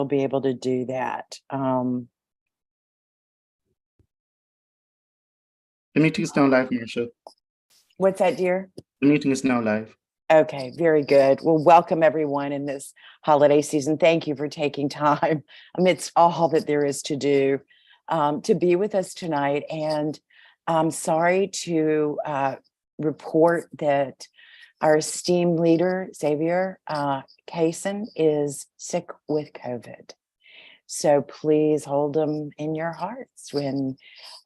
he'll be able to do that. The meeting is now live, Marcia. What's that, dear? The meeting is now live. Okay, very good. Well, welcome everyone in this holiday season. Thank you for taking time amidst all that there is to do to be with us tonight. And I'm sorry to report that our esteemed leader, Xavier Kaysen, is sick with COVID. So please hold him in your hearts when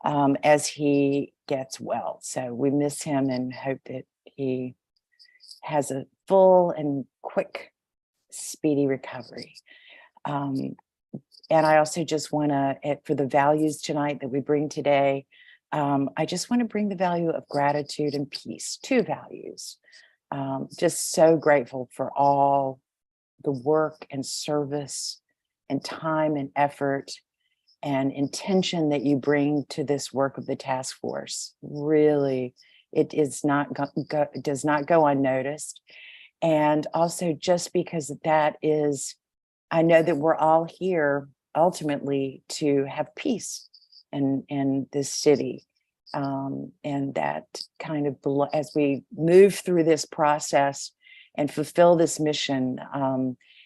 as he gets well. So we miss him and hope that he has a full and quick, speedy recovery. And I also just want to, for the values tonight that we bring today, I just want to bring the value of gratitude and peace, 2 values. Just so grateful for all the work and service and time and effort and intention that you bring to this work of the task force. Really, it is not does not go unnoticed. And also just because that is, I know that we're all here ultimately to have peace in this city. And that kind of, as we move through this process and fulfill this mission,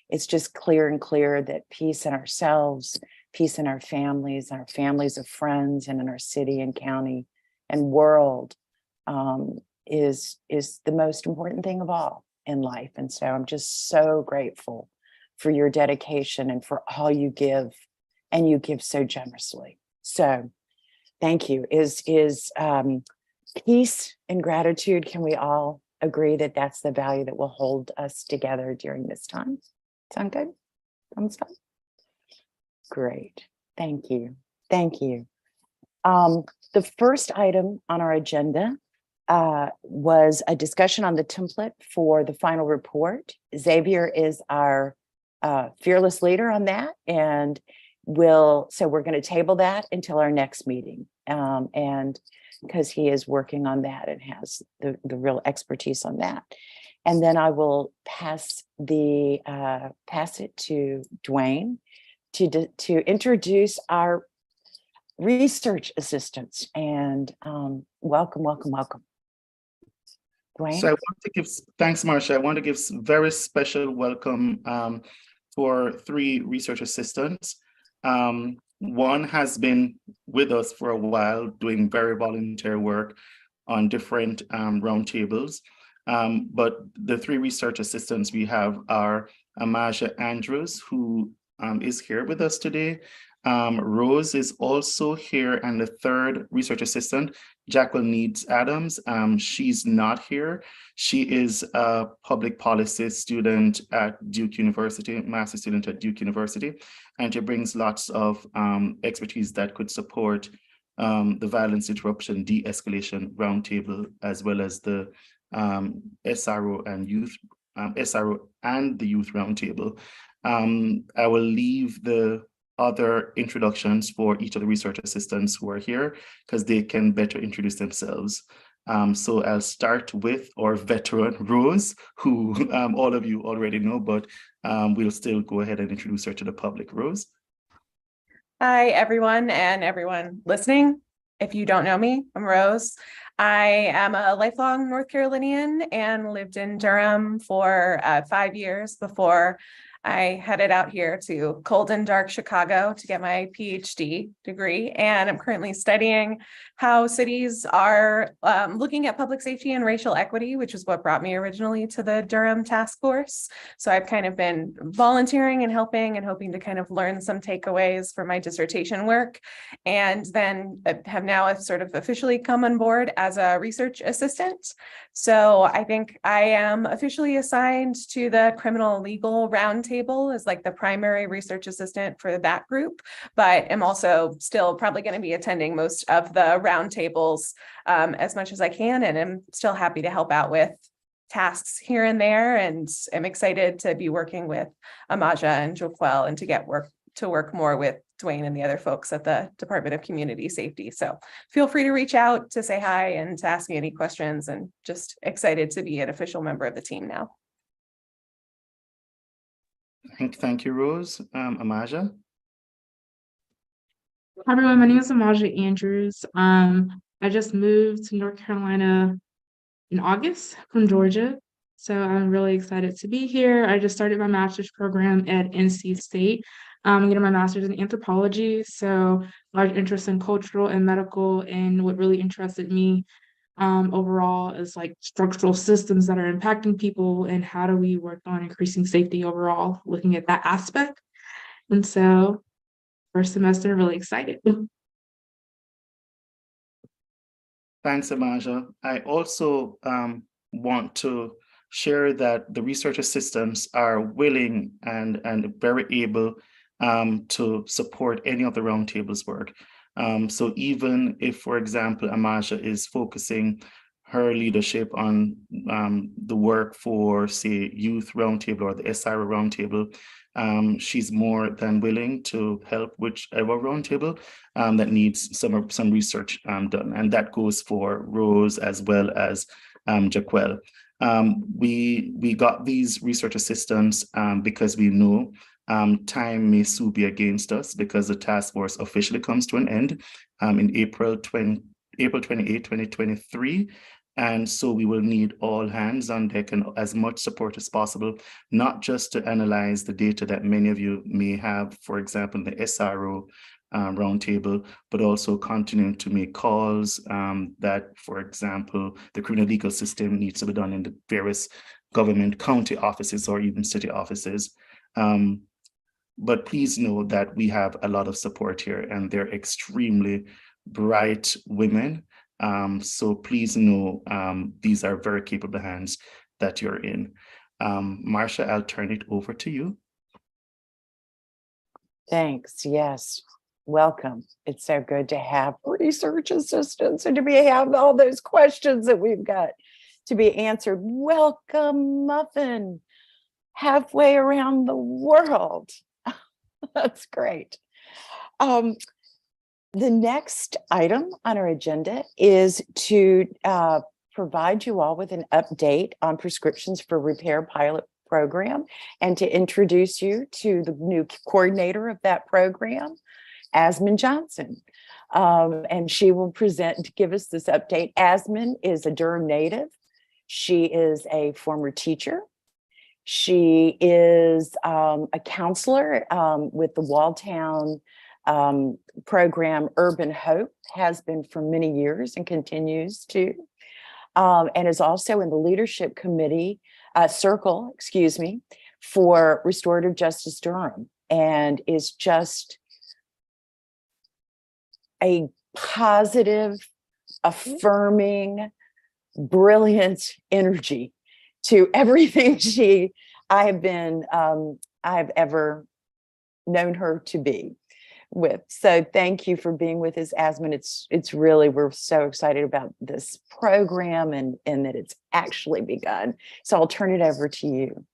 it's just clear and clear that peace in ourselves, peace in our families of friends, and in our city and county and world is the most important thing of all in life. And so I'm just so grateful for your dedication and for all you give, and you give so generously. So thank you. Is peace and gratitude, can we all agree that that's the value that will hold us together during this time? Sound good? Thumbs up? Great. Thank you. Thank you. The first item on our agenda was a discussion on the template for the final report. Xavier is our fearless leader on that, and so we're going to table that until our next meeting. And because he is working on that and has the real expertise on that. And then I will pass it to Dwayne to introduce our research assistants. And welcome. Dwayne? So I want to give, thanks, Marcia. I want to give very special welcome to our 3 research assistants. One has been with us for a while, doing very volunteer work on different roundtables. But the 3 research assistants we have are Amaja Andrews, who is here with us today. Rose is also here, and the 3rd research assistant, Jacqueline Needs Adams, she's not here. She is a public policy student at Duke University, master's student at Duke University, and she brings lots of expertise that could support the violence interruption de-escalation roundtable, as well as the SRO and the youth roundtable. I will leave the other introductions for each of the research assistants who are here, because they can better introduce themselves. So I'll start with our veteran Rose, who all of you already know, but we'll still go ahead and introduce her to the public. Rose. Hi, everyone, and everyone listening. If you don't know me, I'm Rose. I am a lifelong North Carolinian and lived in Durham for 5 years before I headed out here to cold and dark Chicago to get my PhD degree, and I'm currently studying how cities are looking at public safety and racial equity, which is what brought me originally to the Durham Task Force. So I've kind of been volunteering and helping and hoping to kind of learn some takeaways for my dissertation work, and then have now sort of officially come on board as a research assistant. So I think I am officially assigned to the criminal legal roundtable as like the primary research assistant for that group, but am also still probably going to be attending most of the roundtables as much as I can, and am still happy to help out with tasks here and there, and am excited to be working with Amaja and Joquel and to get to work more with Dwayne and the other folks at the Department of Community Safety. So feel free to reach out to say hi and to ask me any questions, and just excited to be an official member of the team now. Thank you, Rose. Amaja? Hi everyone, my name is Amaja Andrews. I just moved to North Carolina in August from Georgia. So I'm really excited to be here. I just started my master's program at NC State. I'm getting my master's in anthropology. So large interest in cultural and medical, and what really interested me overall is like structural systems that are impacting people and how do we work on increasing safety overall, looking at that aspect. And so first semester, really excited. Thanks, Amaja. I also want to share that the research assistants are willing and very able to support any of the roundtable's work. So even if, for example, Amaja is focusing her leadership on the work for, say, Youth Roundtable or the SRO Roundtable, she's more than willing to help whichever roundtable that needs some research done, and that goes for Rose as well as Jaquel. We got these research assistants because we know time may soon be against us because the task force officially comes to an end in April 28, 2023. And so we will need all hands on deck and as much support as possible, not just to analyze the data that many of you may have, for example, the SRO roundtable, but also continuing to make calls that, for example, the criminal legal system needs to be done in the various government county offices or even city offices. But please know that we have a lot of support here and they're extremely bright women. So please know these are very capable hands that you're in. Marcia, I'll turn it over to you. Thanks. Yes. Welcome. It's so good to have research assistants and to have all those questions that we've got to be answered. Welcome, Muffin, halfway around the world. That's great. The next item on our agenda is to provide you all with an update on Prescriptions for Repair pilot program and to introduce you to the new coordinator of that program, Asmin Johnson. And she will give us this update. Asmin is a Durham native. She is a former teacher. She is a counselor with the Walltown program Urban Hope, has been for many years and continues to, and is also in the leadership committee circle, for Restorative Justice Durham, and is just a positive, affirming, brilliant energy to everything I have ever known her to be with. So thank you for being with us, Asmin. It's really, we're so excited about this program and that it's actually begun. So I'll turn it over to you.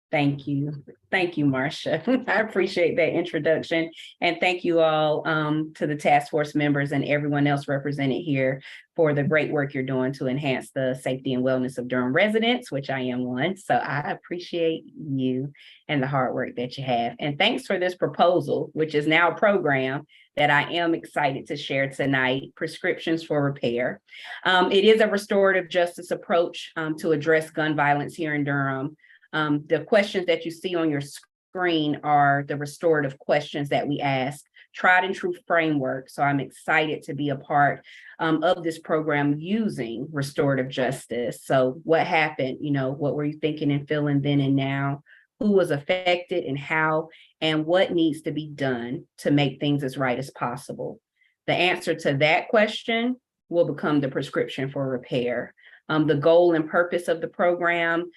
Thank you. Thank you, Marcia. I appreciate that introduction. And thank you all to the task force members and everyone else represented here for the great work you're doing to enhance the safety and wellness of Durham residents, which I am one. So I appreciate you and the hard work that you have. And thanks for this proposal, which is now a program that I am excited to share tonight, Prescriptions for Repair. It is a restorative justice approach to address gun violence here in Durham. The questions that you see on your screen are the restorative questions that we ask, tried and true framework. So I'm excited to be a part of this program using restorative justice. So what happened? What were you thinking and feeling then and now? Who was affected and how? And what needs to be done to make things as right as possible? The answer to that question will become the prescription for repair. The goal and purpose of the program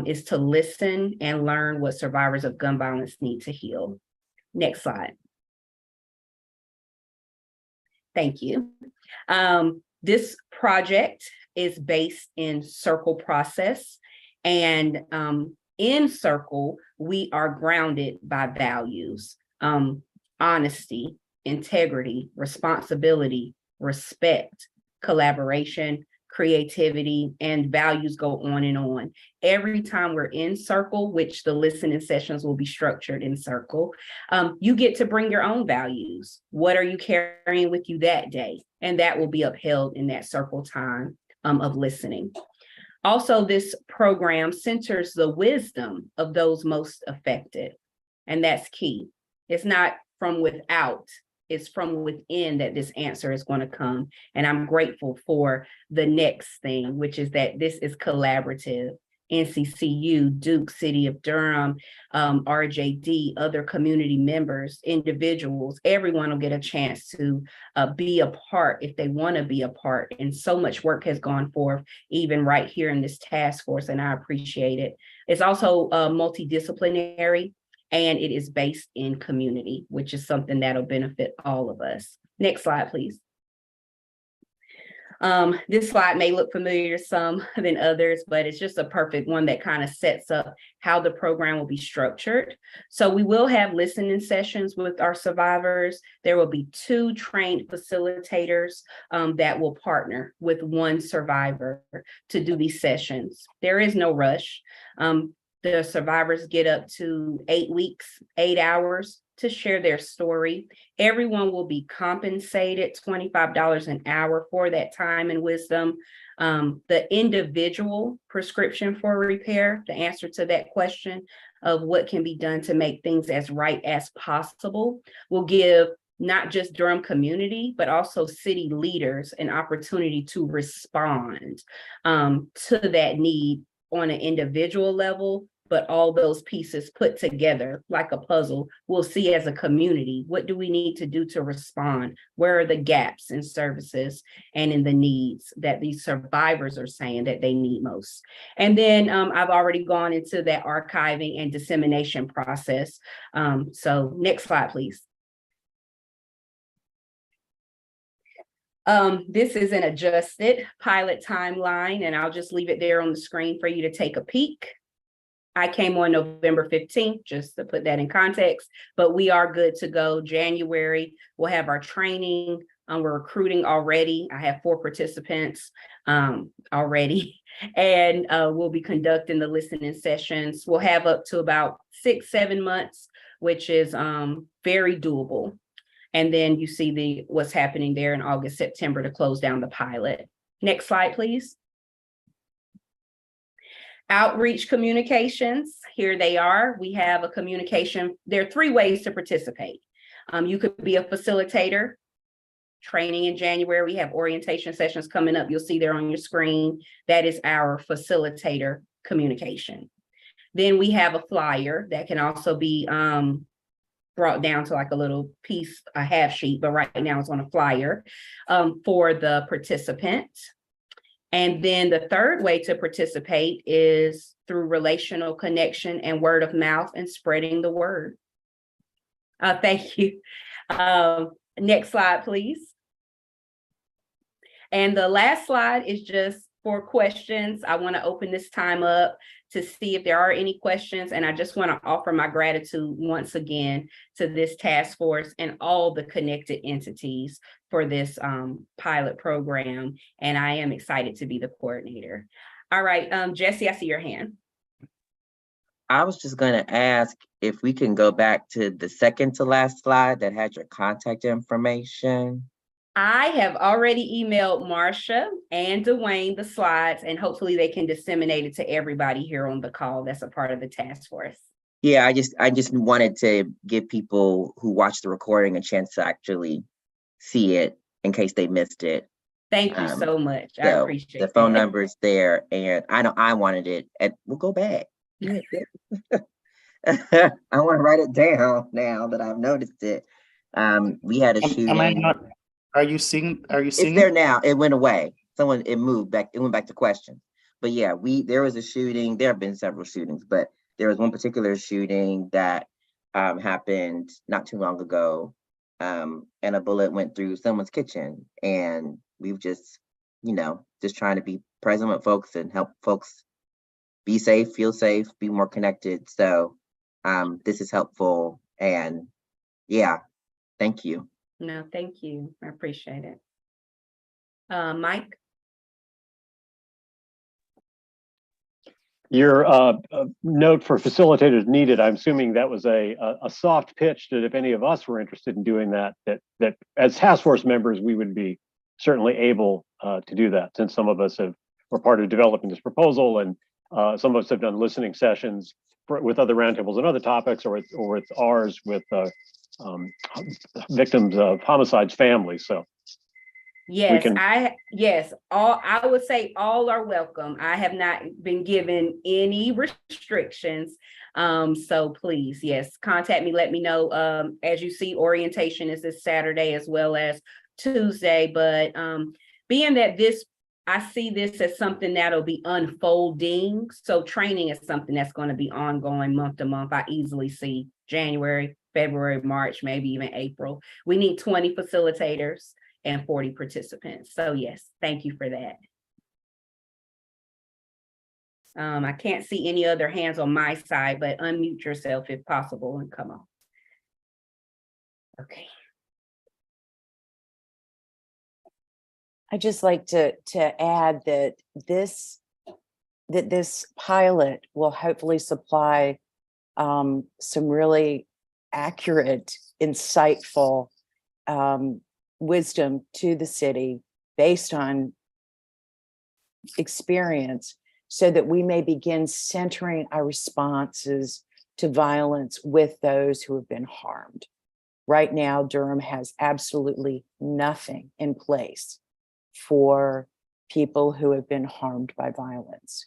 is to listen and learn what survivors of gun violence need to heal. Next slide. Thank you. This project is based in Circle process, and in Circle, we are grounded by values, honesty, integrity, responsibility, respect, collaboration, creativity, and values go on and on. Every time we're in circle, which the listening sessions will be structured in circle, you get to bring your own values. What are you carrying with you that day? And that will be upheld in that circle time of listening. Also, this program centers the wisdom of those most affected. And that's key. It's not from without, it's from within that this answer is going to come. And I'm grateful for the next thing, which is that this is collaborative. NCCU, Duke, City of Durham, RJD, other community members, individuals, everyone will get a chance to be a part if they want to be a part. And so much work has gone forth, even right here in this task force, and I appreciate it. It's also multidisciplinary, and it is based in community, which is something that'll benefit all of us. Next slide, please. This slide may look familiar to some than others, but it's just a perfect one that kind of sets up how the program will be structured. So we will have listening sessions with our survivors. There will be 2 trained facilitators that will partner with one survivor to do these sessions. There is no rush. The survivors get up to 8 weeks, 8 hours to share their story. Everyone will be compensated $25 an hour for that time and wisdom. The individual prescription for repair, the answer to that question of what can be done to make things as right as possible, will give not just Durham community, but also city leaders an opportunity to respond to that need on an individual level. But all those pieces put together like a puzzle, we'll see as a community, what do we need to do to respond? Where are the gaps in services and in the needs that these survivors are saying that they need most? And then I've already gone into that archiving and dissemination process. So next slide, please. This is an adjusted pilot timeline, and I'll just leave it there on the screen for you to take a peek. I came on November 15th, just to put that in context, but we are good to go. January, we'll have our training. We're recruiting already. I have 4 participants already, and we'll be conducting the listening sessions. We'll have up to about 6-7 months, which is very doable. And then you see what's happening there in August, September to close down the pilot. Next slide, please. Outreach communications, here they are. We have a communication. There are 3 ways to participate. You could be a facilitator. Training in January, we have orientation sessions coming up. You'll see there on your screen. That is our facilitator communication. Then we have a flyer that can also be brought down to like a little piece, a half sheet, but right now it's on a flyer for the participant. And then the 3rd way to participate is through relational connection and word of mouth and spreading the word. Thank you. Next slide, please. And the last slide is just for questions. I want to open this time up to see if there are any questions. And I just want to offer my gratitude once again to this task force and all the connected entities for this pilot program. And I am excited to be the coordinator. All right, Jesse, I see your hand. I was just going to ask if we can go back to the second to last slide that had your contact information. I have already emailed Marcia and Dwayne the slides, and hopefully they can disseminate it to everybody here on the call that's a part of the task force. Yeah, I just wanted to give people who watch the recording a chance to actually see it in case they missed it. Thank you so much. I appreciate the phone number is there, and I know I wanted it. We'll go back. I want to write it down now that I've noticed it. We had a shooting. Am I not? Are you seeing? It's there now. It went away. It moved back. It went back to questions. But yeah, there was a shooting. There have been several shootings, but there was one particular shooting that happened not too long ago, and a bullet went through someone's kitchen. And we've just trying to be present with folks and help folks be safe, feel safe, be more connected. So this is helpful. And yeah, thank you. No, thank you. I appreciate it. Mike? Your note for facilitators needed, I'm assuming that was a soft pitch that if any of us were interested in doing that as task force members, we would be certainly able to do that, since some of us were part of developing this proposal, and some of us have done listening sessions with other roundtables and other topics, or with ours with victims of homicides families. So Yes, I would say all are welcome. I have not been given any restrictions. So please, yes, contact me, let me know. As you see, orientation is this Saturday as well as Tuesday, but being that I see this as something that'll be unfolding. So training is something that's going to be ongoing month to month. I easily see January, February, March, maybe even April. We need 20 facilitators and 40 participants. So yes, thank you for that. I can't see any other hands on my side, but unmute yourself if possible and come on. Okay. I'd just like to add that this pilot will hopefully supply some really accurate, insightful wisdom to the city based on experience, so that we may begin centering our responses to violence with those who have been harmed. Right now, Durham has absolutely nothing in place for people who have been harmed by violence.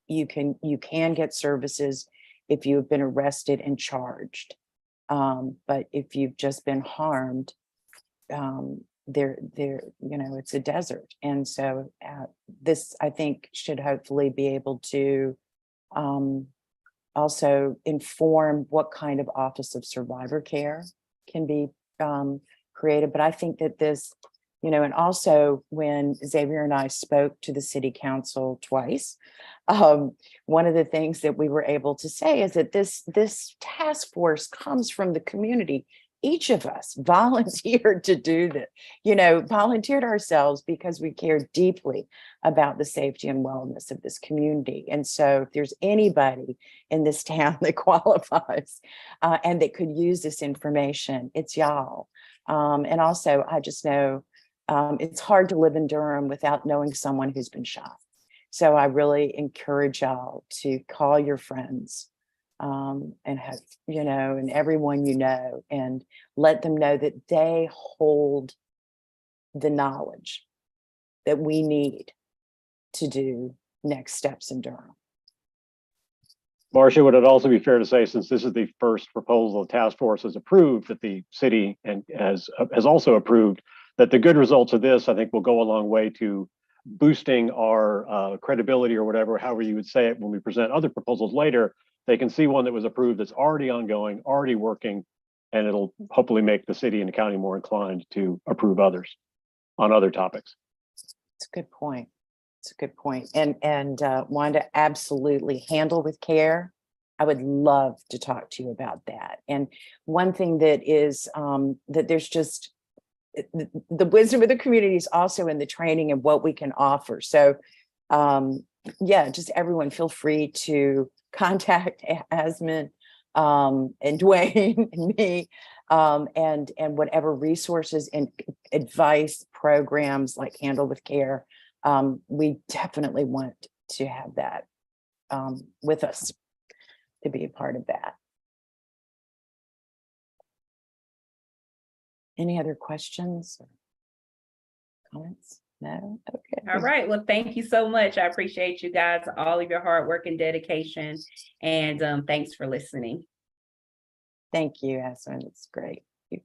You can get services if you have been arrested and charged, but if you've just been harmed, it's a desert. And so this, I think, should hopefully be able to also inform what kind of Office of Survivor Care can be created. But I think that this, and also when Xavier and I spoke to the city council twice, one of the things that we were able to say is that this task force comes from the community. Each of us volunteered to do this, volunteered ourselves because we care deeply about the safety and wellness of this community. And so if there's anybody in this town that qualifies and that could use this information, it's y'all. And also, I just know it's hard to live in Durham without knowing someone who's been shot. So I really encourage y'all to call your friends and have, and everyone and let them know that they hold the knowledge that we need to do next steps in Durham. Marcia, would it also be fair to say, since this is the first proposal the task force has approved, that the city and has also approved, that the good results of this, I think, will go a long way to boosting our credibility, or whatever, however you would say it, when we present other proposals later. They can see one that was approved that's already ongoing, already working, and it'll hopefully make the city and the county more inclined to approve others on other topics. It's a good point. It's a good point. And Wanda, absolutely, handle with care. I would love to talk to you about that. And one thing that is that there's just the wisdom of the community is also in the training and what we can offer. So just everyone feel free to contact Asmin and Dwayne and me, and whatever resources and advice programs like Handle with Care. We definitely want to have that with us, to be a part of that. Any other questions or comments? No? Okay. All right. Well, thank you so much. I appreciate you guys, all of your hard work and dedication. And thanks for listening. Thank you, Asmin. It's great.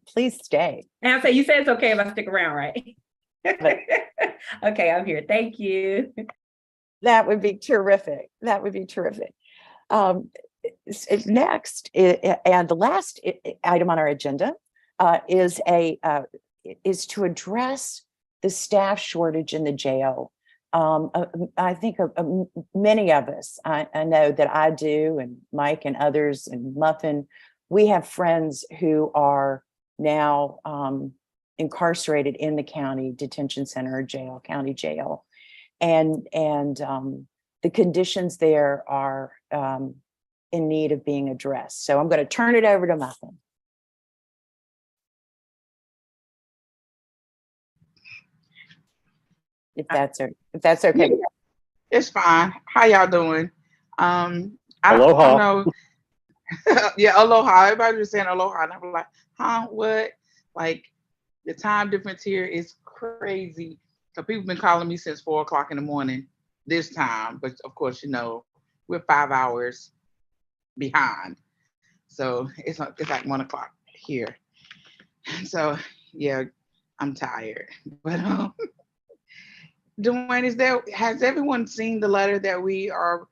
Please stay. And so you said it's okay if I stick around, right? Okay, I'm here. Thank you. That would be terrific. That would be terrific. Next, and the last item on our agenda is to address the staff shortage in the jail. I think many of us, I know that I do, and Mike and others, and Muffin, we have friends who are now incarcerated in the county detention center or jail, county jail. And the conditions there are in need of being addressed. So I'm going to turn it over to Muffin. If that's okay. It's fine. How y'all doing? I Aloha. don't know. Yeah, aloha. Everybody was saying aloha, and I'm like, huh? What? Like, the time difference here is crazy. So people been calling me since 4 o'clock in the morning this time, but of course, you know, we're 5 hours behind. So it's like 1 o'clock here. So yeah, I'm tired. But Dwayne, has everyone seen the letter that we are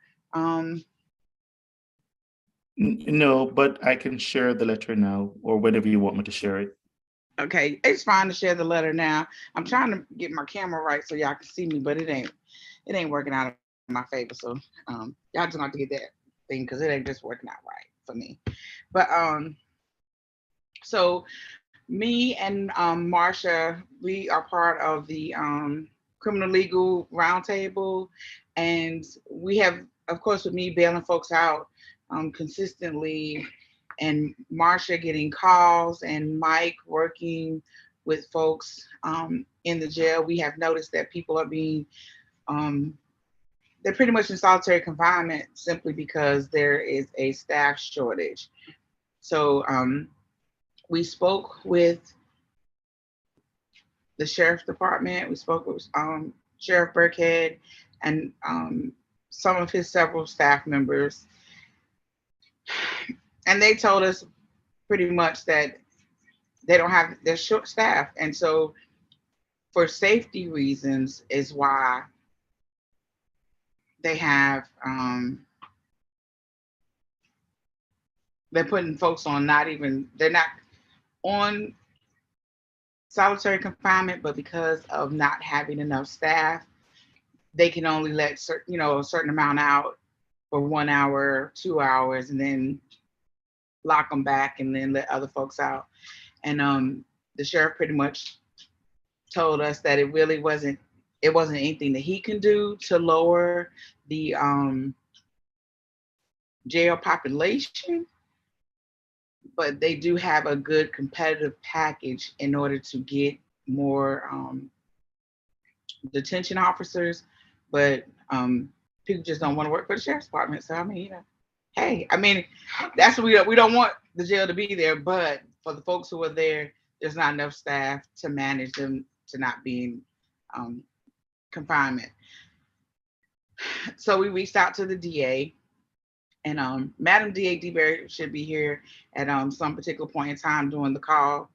No, but I can share the letter now or whenever you want me to share it. okay, it's fine to share the letter now. I'm trying to get my camera right so y'all can see me, but it ain't working out in my favor. So y'all just have to get that thing because it ain't just working out right for me. But so me and Marsha, we are part of the criminal legal roundtable, and we have, of course, with me bailing folks out consistently, and Marsha getting calls, and Mike working with folks in the jail. We have noticed that people are being they're pretty much in solitary confinement simply because there is a staff shortage. So we spoke with the sheriff's department. We spoke with Sheriff Burkhead and some of his several staff members. And they told us pretty much that they're short staffed. And so for safety reasons is why they have, they're putting folks on they're not on solitary confinement, but because of not having enough staff, they can only let a certain amount out for 1 hour, 2 hours, and then lock them back and then let other folks out. And the sheriff pretty much told us that it really wasn't anything that he can do to lower the jail population, but they do have a good competitive package in order to get more detention officers. But people just don't want to work for the sheriff's department. So I mean, hey, I mean, that's what we don't want the jail to be there, but for the folks who are there, there's not enough staff to manage them to not be in confinement. So we reached out to the DA, and Madam DA DeBerry should be here at some particular point in time during the call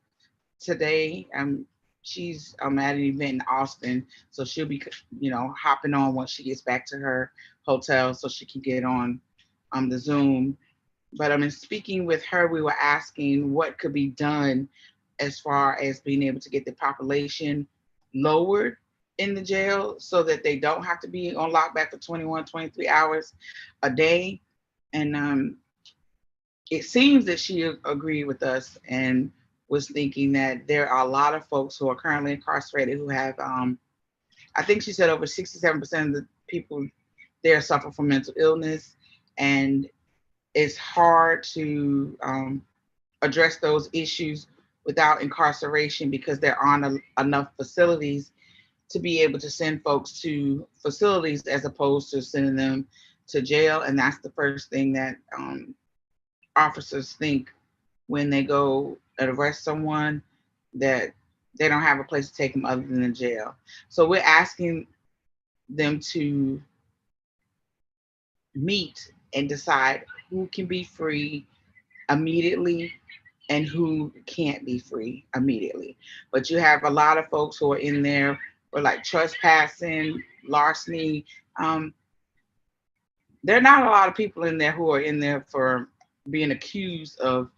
today. She's at an event in Austin, so she'll be hopping on once she gets back to her hotel so she can get on the Zoom. But in speaking with her, we were asking what could be done as far as being able to get the population lowered in the jail so that they don't have to be on lockback for 21, 23 hours a day. And it seems that she agreed with us and was thinking that there are a lot of folks who are currently incarcerated who have, I think she said over 67% of the people there suffer from mental illness. And it's hard to address those issues without incarceration because there aren't enough facilities to be able to send folks to facilities as opposed to sending them to jail. And that's the first thing that officers think when they go and arrest someone, that they don't have a place to take them other than the jail. So we're asking them to meet and decide who can be free immediately and who can't be free immediately. But you have a lot of folks who are in there for like trespassing, larceny. There are not a lot of people in there who are in there for being accused of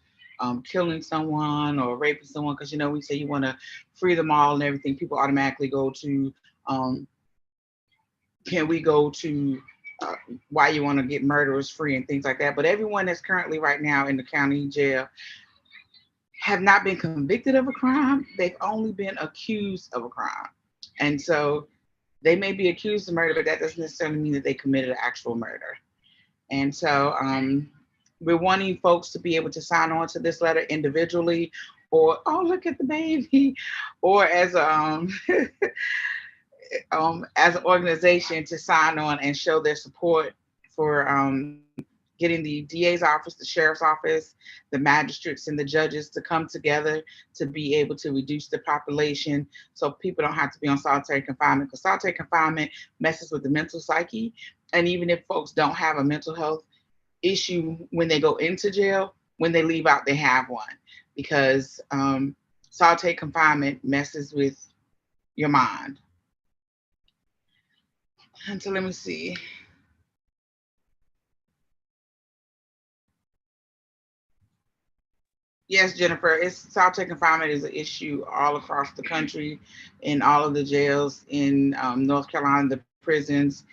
killing someone or raping someone, because we say you want to free them all and everything. People automatically go to can we go to why you want to get murderers free and things like that. But everyone that's currently right now in the county jail have not been convicted of a crime. They've only been accused of a crime. And so they may be accused of murder, but that doesn't necessarily mean that they committed an actual murder. And so we're wanting folks to be able to sign on to this letter individually, or, oh, look at the baby, or as as an organization to sign on and show their support for getting the DA's office, the sheriff's office, the magistrates and the judges to come together to be able to reduce the population so people don't have to be on solitary confinement, because solitary confinement messes with the mental psyche. And even if folks don't have a mental health issue when they go into jail, when they leave out, they have one, because solitary confinement messes with your mind. And so let me see. Yes, Jennifer, solitary confinement is an issue all across the country, in all of the jails in North Carolina, the prisons.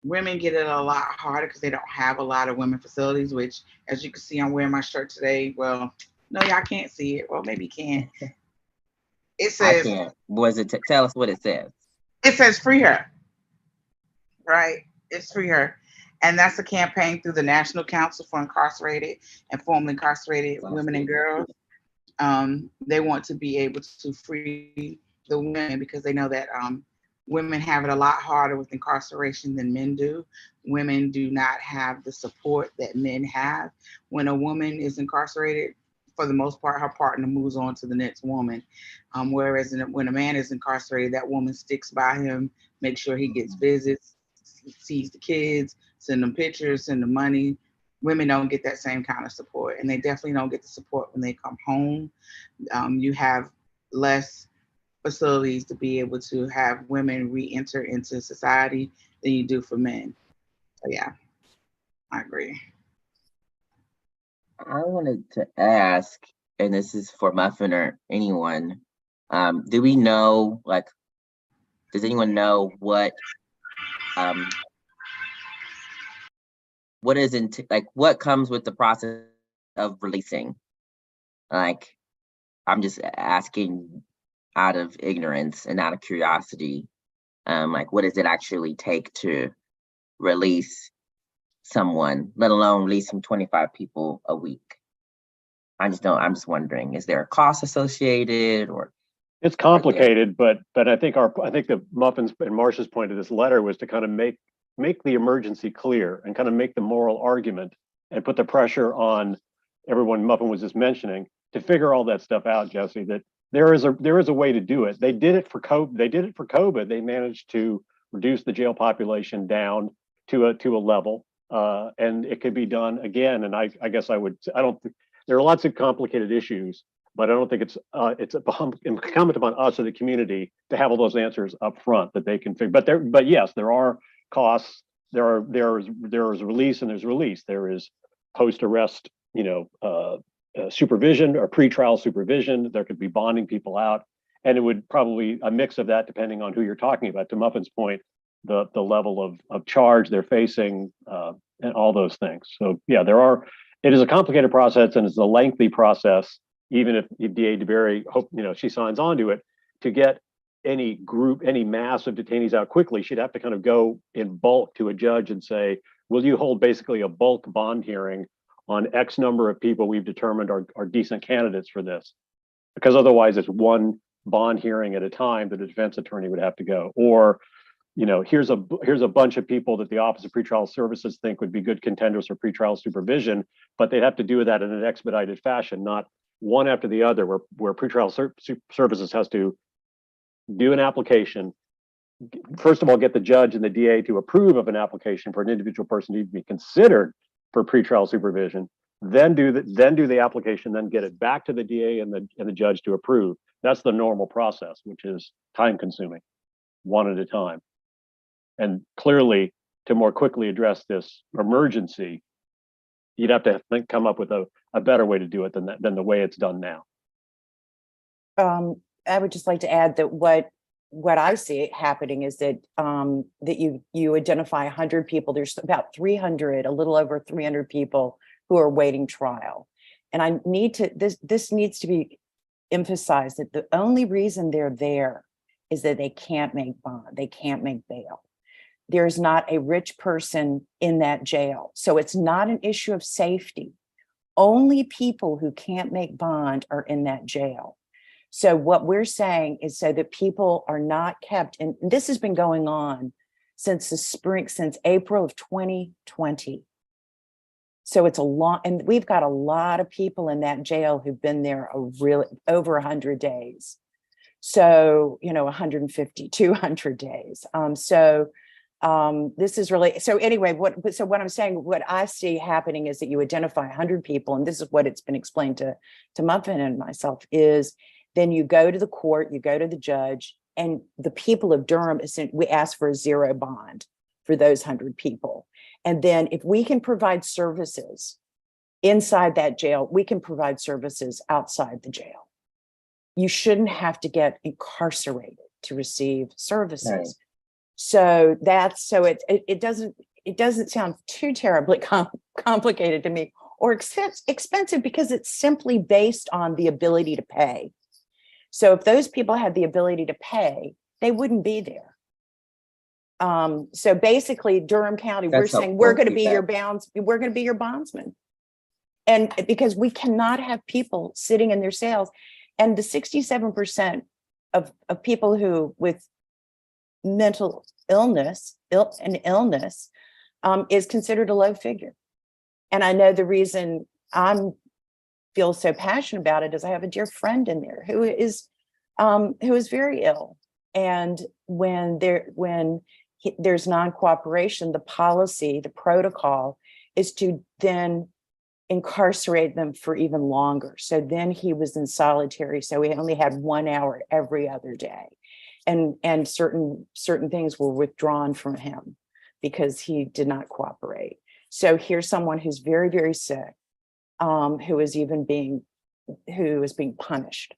Women get it a lot harder because they don't have a lot of women facilities, which, as you can see, I'm wearing my shirt today. Well, no, y'all can't see it. Well, maybe you can. It I says, can't. Tell us what it says. it says free her, right? It's free her. And that's a campaign through the National Council for Incarcerated and Formerly Incarcerated Women and Girls. They want to be able to free the women because they know that women have it a lot harder with incarceration than men do. Women do not have the support that men have. When a woman is incarcerated, for the most part, her partner moves on to the next woman. Whereas when a man is incarcerated, that woman sticks by him, makes sure he gets visits, sees the kids, send them pictures, send them money. Women don't get that same kind of support, and they definitely don't get the support when they come home. You have less facilities to be able to have women re-enter into society than you do for men. So yeah, I agree. I wanted to ask, and this is for Muffin or anyone, do we know, like, does anyone know what what comes with the process of releasing? Like, I'm just asking out of ignorance and out of curiosity, like, what does it actually take to release someone, let alone releasing 25 people a week? I'm just wondering, is there a cost associated, or? It's complicated, but I think the Muffins and Marsha's point of this letter was to kind of make the emergency clear and kind of make the moral argument and put the pressure on everyone Muffin was just mentioning to figure all that stuff out, Jesse, that there is a way to do it. They did it for COVID. They managed to reduce the jail population down to a level, and it could be done again. And I guess there are lots of complicated issues, but I don't think it's incumbent upon us or the community to have all those answers up front that they can figure. But yes, there are costs. There is release and there's release. There is post-arrest, supervision or pretrial supervision. There could be bonding people out, and it would probably a mix of that depending on who you're talking about. To Muffin's point, the level of charge they're facing, and all those things. So yeah, it is a complicated process, and it's a lengthy process. Even if DA DeBerry she signs on to it, to get any mass of detainees out quickly, she'd have to kind of go in bulk to a judge and say, will you hold basically a bulk bond hearing on X number of people we've determined are decent candidates for this? Because otherwise it's one bond hearing at a time that the defense attorney would have to go. Or, here's a bunch of people that the Office of Pretrial Services think would be good contenders for pretrial supervision, but they'd have to do that in an expedited fashion, not one after the other, where pretrial services has to do an application. First of all, get the judge and the DA to approve of an application for an individual person to be considered for pretrial supervision, then do the application, then get it back to the DA and the judge to approve. That's the normal process, which is time consuming, one at a time. And clearly, to more quickly address this emergency, you'd have to come up with a better way to do it than the way it's done now. I would just like to add that what I see happening is that that you identify 100 people. There's about 300, a little over 300 people who are waiting trial, and this needs to be emphasized that the only reason they're there is that they can't make bond, they can't make bail. There's not a rich person in that jail. So it's not an issue of safety. Only people who can't make bond are in that jail. So what we're saying is so that people are not kept, and this has been going on since the spring, since April of 2020. So it's a long, and we've got a lot of people in that jail who've been there over 100 days. So, 150, 200 days. This is really, so anyway, what I'm saying, what I see happening is that you identify 100 people, and this is what it's been explained to Muffin and myself, is then you go to the court, you go to the judge, and the people of Durham, we ask for a zero bond for those 100 people. And then if we can provide services inside that jail, we can provide services outside the jail. You shouldn't have to get incarcerated to receive services. Right. So it doesn't sound too terribly complicated to me or expensive, because it's simply based on the ability to pay. So if those people had the ability to pay, they wouldn't be there. So basically, Durham County, we're That's saying helpful. we're going to be Feedback. we're going to be your bondsman. And because we cannot have people sitting in their cells, and the 67% of people who with mental illness is considered a low figure. And I know the reason I'm feel so passionate about it is I have a dear friend in there who is very ill. And when there's non-cooperation, the policy, the protocol is to then incarcerate them for even longer. So then he was in solitary. So he only had 1 hour every other day. And certain things were withdrawn from him because he did not cooperate. So here's someone who's very, very sick, who is being punished,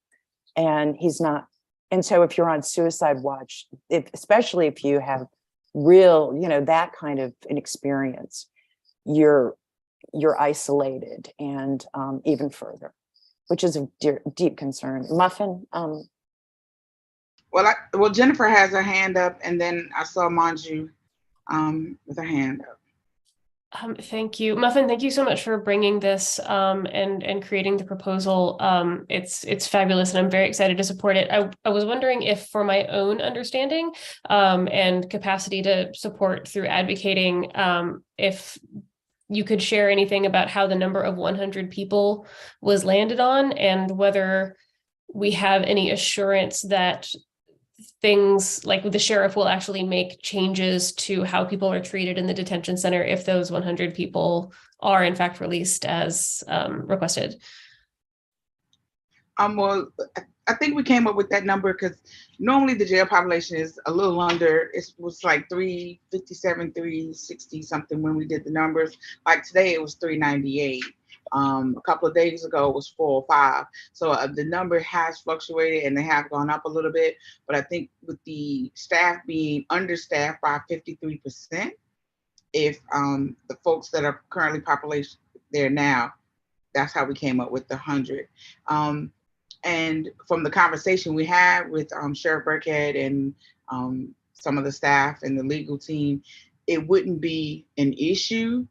and he's not. And so if you're on suicide watch, especially if you have real, that kind of an experience, you're isolated and even further, which is a deep concern. Muffin. Well, Jennifer has her hand up, and then I saw Manju with her hand up. Thank you, Muffin. Thank you so much for bringing this and creating the proposal. It's fabulous, and I'm very excited to support it. I was wondering if, for my own understanding and capacity to support through advocating, if you could share anything about how the number of 100 people was landed on, and whether we have any assurance that things like the sheriff will actually make changes to how people are treated in the detention center if those 100 people are in fact released as requested. Well, I think we came up with that number because normally the jail population is a little under. It was like 357, 360 something when we did the numbers. Like today it was 398. A couple of days ago it was 405. So the number has fluctuated and they have gone up a little bit. But I think with the staff being understaffed by 53%, if the folks that are currently population there now, that's how we came up with the 100. And from the conversation we had with Sheriff Burkhead and some of the staff and the legal team, it wouldn't be an issue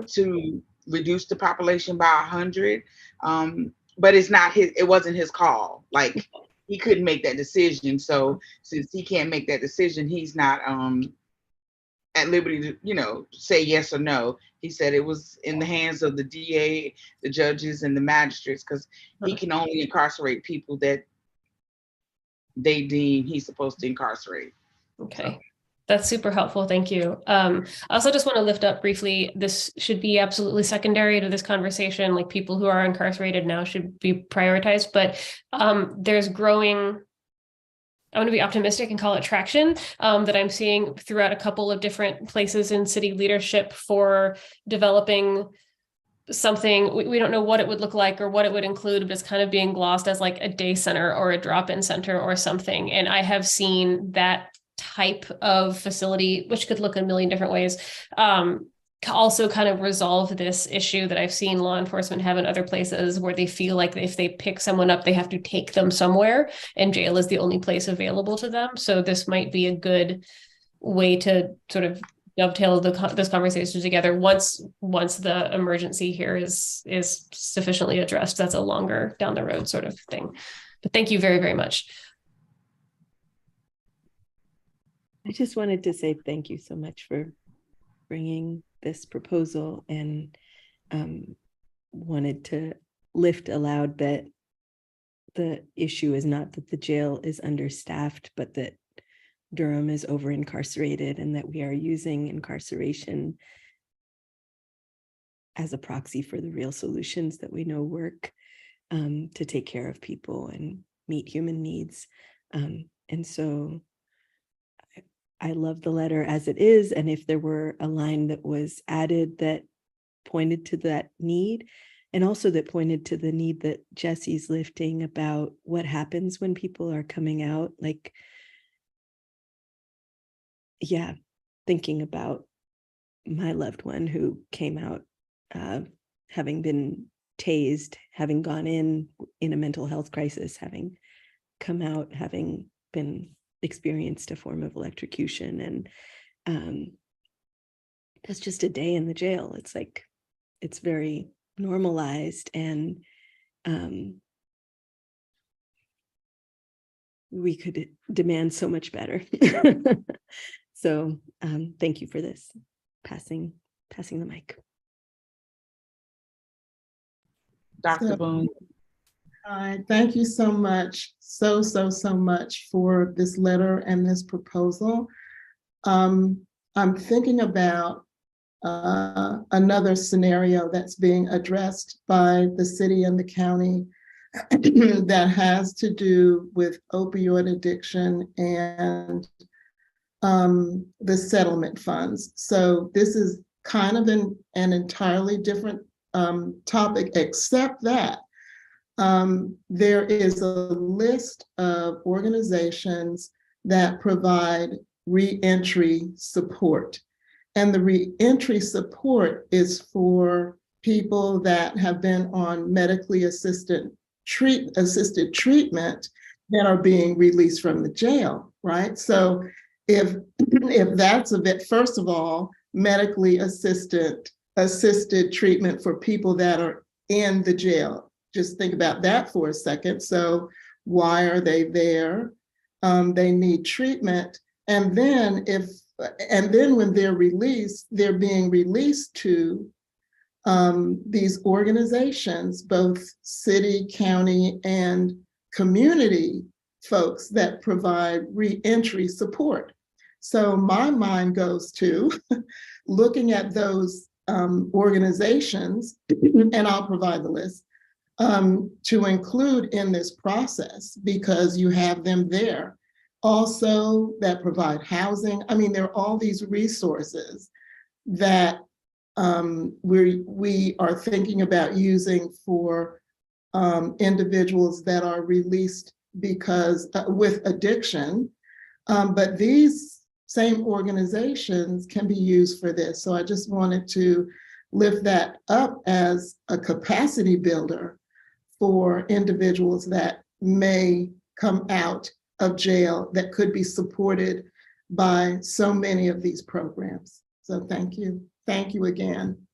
to reduce the population by 100. But it wasn't his call. Like, he couldn't make that decision. So since he can't make that decision, he's not at liberty to, say yes or no. He said it was in the hands of the DA, the judges, and the magistrates, because he can only incarcerate people that they deem he's supposed to incarcerate. Okay. So. That's super helpful. Thank you. I also just want to lift up briefly, this should be absolutely secondary to this conversation. Like, people who are incarcerated now should be prioritized, but there's growing, I want to be optimistic and call it traction, that I'm seeing throughout a couple of different places in city leadership for developing something. We don't know what it would look like or what it would include, but it's kind of being glossed as like a day center or a drop-in center or something. And I have seen that type of facility, which could look a million different ways, also kind of resolve this issue that I've seen law enforcement have in other places where they feel like if they pick someone up, they have to take them somewhere, and jail is the only place available to them. So this might be a good way to sort of dovetail this conversation together once the emergency here is sufficiently addressed. That's a longer down the road sort of thing. But thank you very, very much. I just wanted to say thank you so much for bringing this proposal, and wanted to lift aloud that the issue is not that the jail is understaffed, but that Durham is over incarcerated, and that we are using incarceration as a proxy for the real solutions that we know work to take care of people and meet human needs. And so I love the letter as it is. And if there were a line that was added that pointed to that need, and also that pointed to the need that Jesse's lifting about what happens when people are coming out, like, yeah, thinking about my loved one who came out having been tased, having gone in a mental health crisis, having come out, having been experienced a form of electrocution, and that's just a day in the jail. It's like, it's very normalized, and we could demand so much better. So thank you for this. Passing the mic. Dr. Boone. Hi, thank you so much, so much for this letter and this proposal. I'm thinking about another scenario that's being addressed by the city and the county that has to do with opioid addiction and the settlement funds. So this is kind of an entirely different topic, except that there is a list of organizations that provide reentry support. And the reentry support is for people that have been on medically assisted treatment that are being released from the jail, right? So if that's a bit, first of all, medically assisted treatment for people that are in the jail. Just think about that for a second. So why are they there? They need treatment. And then when they're released, they're being released to these organizations, both city, county, and community folks that provide reentry support. So my mind goes to looking at those organizations, and I'll provide the list, to include in this process, because you have them there. Also, that provide housing. I mean, there are all these resources that we are thinking about using for individuals that are released because with addiction, but these same organizations can be used for this. So I just wanted to lift that up as a capacity builder for individuals that may come out of jail that could be supported by so many of these programs. So thank you. Thank you again.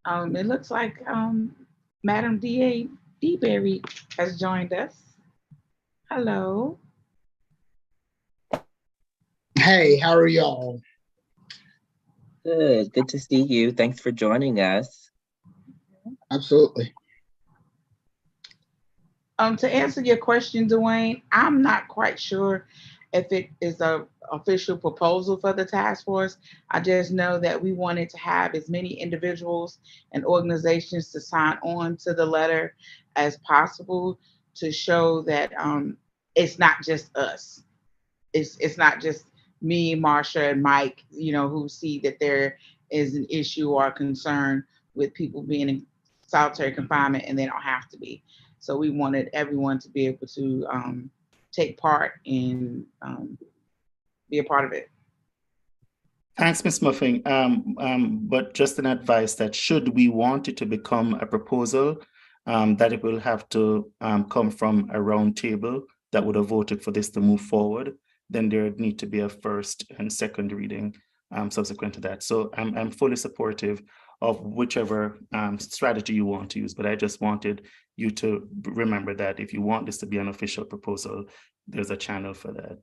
It looks like Madam D.A. DeBerry has joined us. Hello. Hey, how are y'all? Good to see you. Thanks for joining us. Absolutely. To answer your question, Dwayne, I'm not quite sure if it is an official proposal for the task force. I just know that we wanted to have as many individuals and organizations to sign on to the letter as possible to show that it's not just us. It's not just me, Marsha, and Mike, who see that there is an issue or a concern with people being in solitary confinement and they don't have to be. So we wanted everyone to be able to take part in be a part of it. Thanks, Ms. Muffing. But just an advice that should we want it to become a proposal, that it will have to come from a round table that would have voted for this to move forward, then there would need to be a first and second reading subsequent to that. So I'm fully supportive of whichever strategy you want to use, but I just wanted you to remember that if you want this to be an official proposal, there's a channel for that.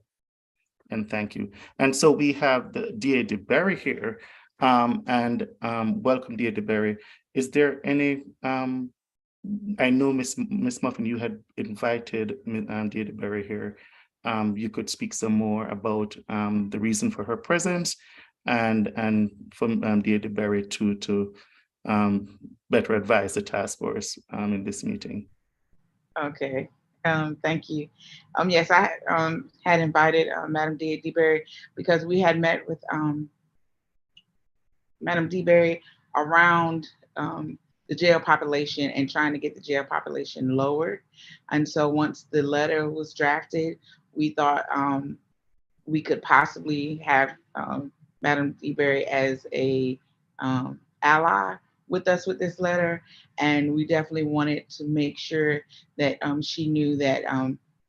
And thank you. And so we have the DA DeBerry here, and welcome, DA DeBerry. Is there any, I know Ms. Muffin, you had invited DA DeBerry here. You could speak some more about the reason for her presence and from DA DeBerry to better advise the task force in this meeting. Okay. Thank you. Yes, I had invited Madam DA DeBerry because we had met with Madam DeBerry around the jail population and trying to get the jail population lowered. And so once the letter was drafted, we thought we could possibly have Madam DeBerry as a ally with us with this letter. And we definitely wanted to make sure that she knew that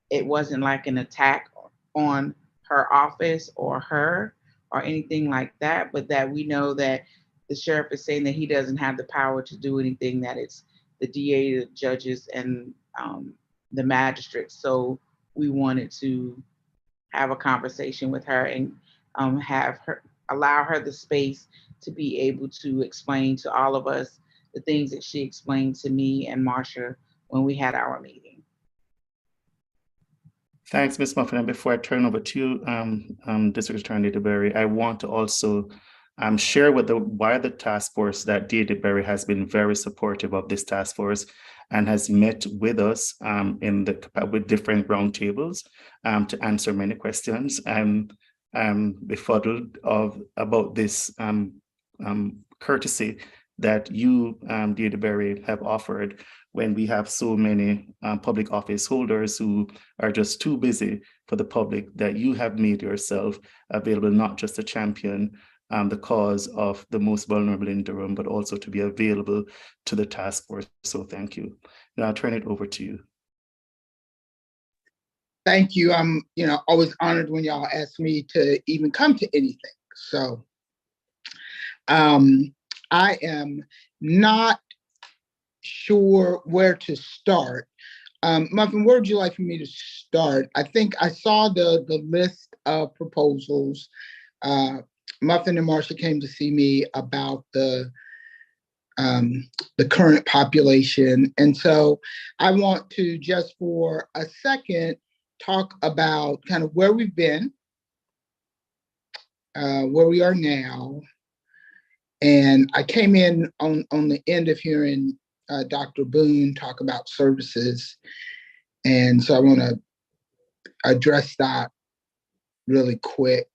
it wasn't like an attack on her office or her or anything like that, but that we know that the sheriff is saying that he doesn't have the power to do anything, that it's the DA, the judges, and the magistrates. So we wanted to have a conversation with her and allow her the space to be able to explain to all of us the things that she explained to me and Marsha when we had our meeting. Thanks, Ms. Muffin. And before I turn over to you, District Attorney DeBerry, I want to also share with the wider task force that DA DeBerry has been very supportive of this task force and has met with us with different roundtables to answer many questions. I'm befuddled about this courtesy that you, DA DeBerry, have offered when we have so many public office holders who are just too busy for the public, that you have made yourself available not just to champion the cause of the most vulnerable in Durham, but also to be available to the task force. So thank you. Now I'll turn it over to you. Thank you. I'm, always honored when y'all ask me to even come to anything. So I am not sure where to start. Muffin, where would you like for me to start? I think I saw the list of proposals. Muffin and Marsha came to see me about the current population. And so I want to just for a second talk about kind of where we've been, where we are now. And I came in on the end of hearing Dr. Boone talk about services. And so I want to address that really quick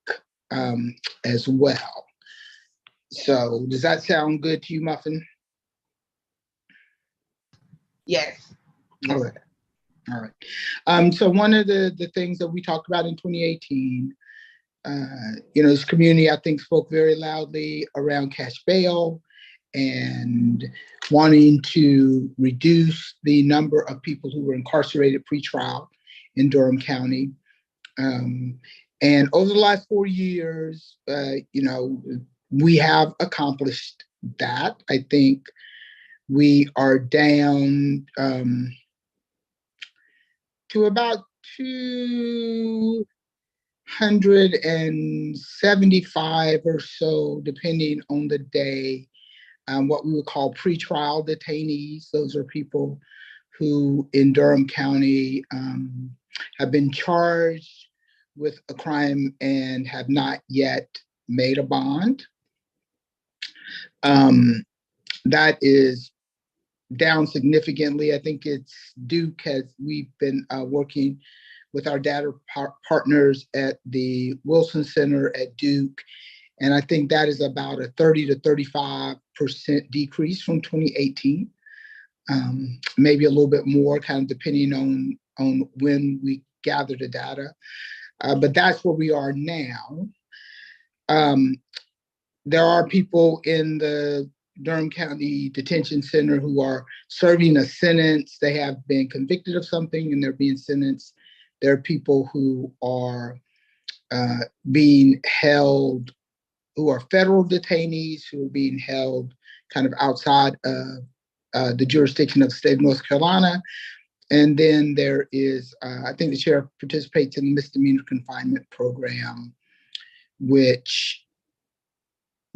as well. So does that sound good to you, Muffin? Yes. All right. All right. So one of the things that we talked about in 2018, this community, I think, spoke very loudly around cash bail and wanting to reduce the number of people who were incarcerated pre-trial in Durham County. And over the last 4 years, we have accomplished that. I think we are down to about 275 or so, depending on the day, what we would call pre-trial detainees. Those are people who in Durham County have been charged with a crime and have not yet made a bond. That is down significantly. I think it's Duke we've been working with our data partners at the Wilson Center at Duke. And I think that is about a 30 to 35% decrease from 2018. Maybe a little bit more, kind of depending on when we gather the data. but that's where we are now. There are people in the Durham County Detention Center who are serving a sentence. They have been convicted of something and they're being sentenced. There are people who are being held, who are federal detainees who are being held kind of outside of the jurisdiction of the state of North Carolina. And then there is, I think the sheriff participates in the misdemeanor confinement program, which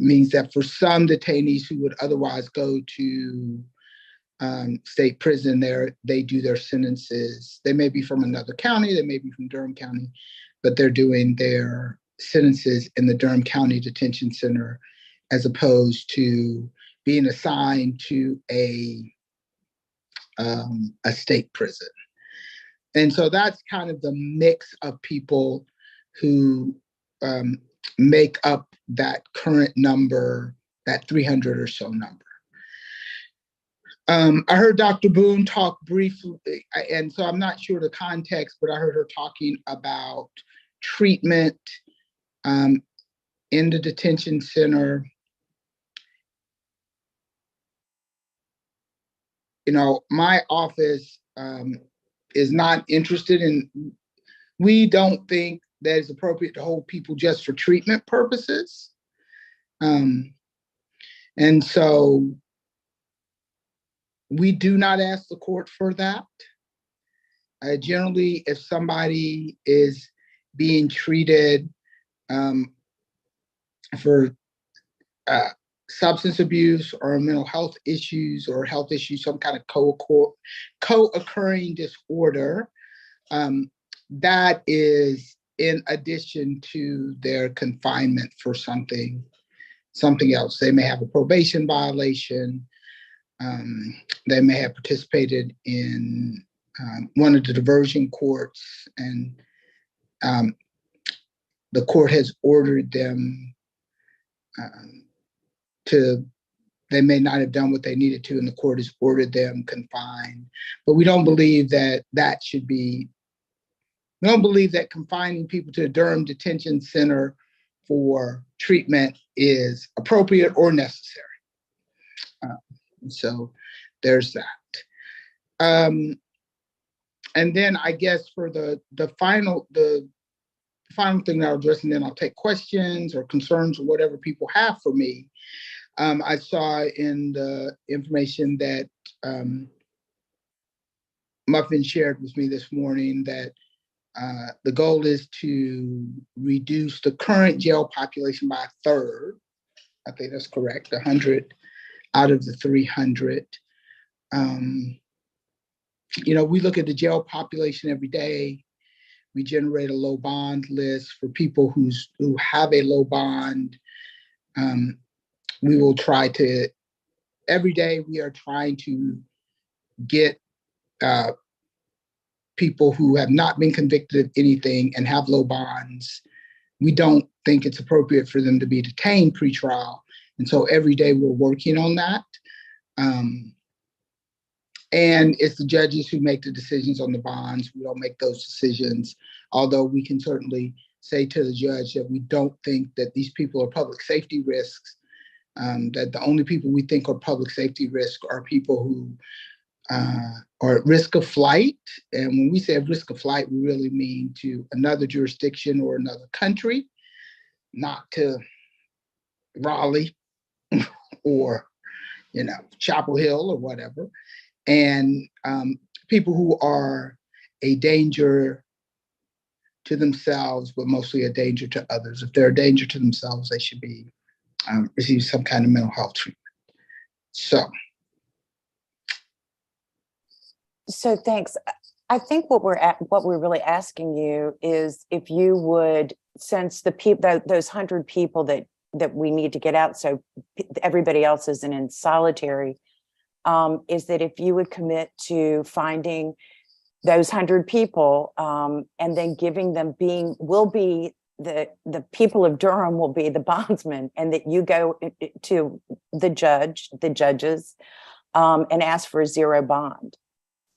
means that for some detainees who would otherwise go to state prison, they do their sentences. They may be from another county, they may be from Durham County, but they're doing their sentences in the Durham County Detention Center as opposed to being assigned to a state prison. And so that's kind of the mix of people who make up that current number, that 300 or so number. I heard Dr. Boone talk briefly, and so I'm not sure the context, but I heard her talking about treatment in the detention center. You know, my office is not interested in, we don't think that it's appropriate to hold people just for treatment purposes. And so we do not ask the court for that. Generally, if somebody is being treated for substance abuse or mental health issues or health issues, some kind of co-occurring disorder, that is in addition to their confinement for something else. They may have a probation violation. They may have participated in one of the diversion courts, and the court has ordered them they may not have done what they needed to, and the court has ordered them confined. But we don't believe that we don't believe that confining people to the Durham Detention Center for treatment is appropriate or necessary. So there's that. And then I guess for the final thing that I'll address, and then I'll take questions or concerns or whatever people have for me. I saw in the information that Muffin shared with me this morning that the goal is to reduce the current jail population by a third. I think that's correct, 100 out of the 300. You know, we look at the jail population every day. We generate a low bond list for people who have a low bond. We will try to, every day we are trying to get people who have not been convicted of anything and have low bonds. We don't think it's appropriate for them to be detained pre-trial. And so every day we're working on that. And it's the judges who make the decisions on the bonds. We don't make those decisions, although we can certainly say to the judge that we don't think that these people are public safety risks, that the only people we think are public safety risk are people who are at risk of flight. And when we say risk of flight, we really mean to another jurisdiction or another country, not to Raleigh or, you know, Chapel Hill or whatever. And people who are a danger to themselves, but mostly a danger to others. If they're a danger to themselves, they should be receive some kind of mental health treatment. So thanks. I think what we're really asking you is if you would, since those 100 people that we need to get out, so everybody else isn't in solitary, is that if you would commit to finding those 100 people and then giving them the people of Durham will be the bondsmen, and that you go to the judges and ask for a zero bond.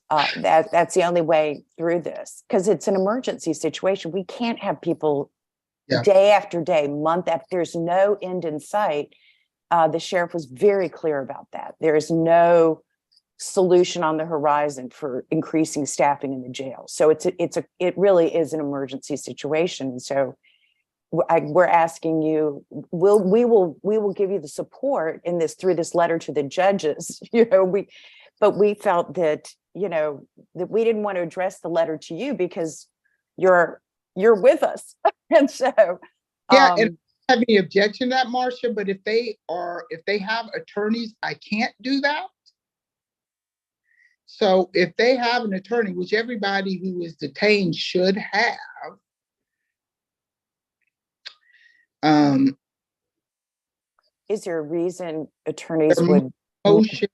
That's the only way through this, because it's an emergency situation. We can't have people day after day, month after, there's no end in sight. The sheriff was very clear about that. There is no solution on the horizon for increasing staffing in the jail. So it really is an emergency situation. And so we're asking you, we will give you the support in this through this letter to the judges. But we felt that, that we didn't want to address the letter to you because you're with us. And so and I have any objection to that, Marcia, but if they have attorneys, I can't do that. So if they have an attorney, which everybody who is detained should have, is there a reason attorneys would motion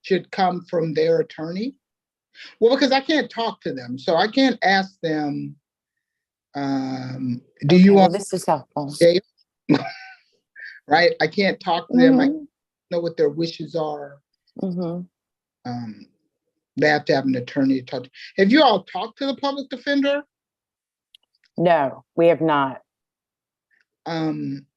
should come from their attorney? Well, because I can't talk to them, so I can't ask them, do you want this is helpful. Jail? Right? I can't talk to them. I don't know what their wishes are. They have to have an attorney to talk to. Have you all talked to the public defender? No, we have not. I'm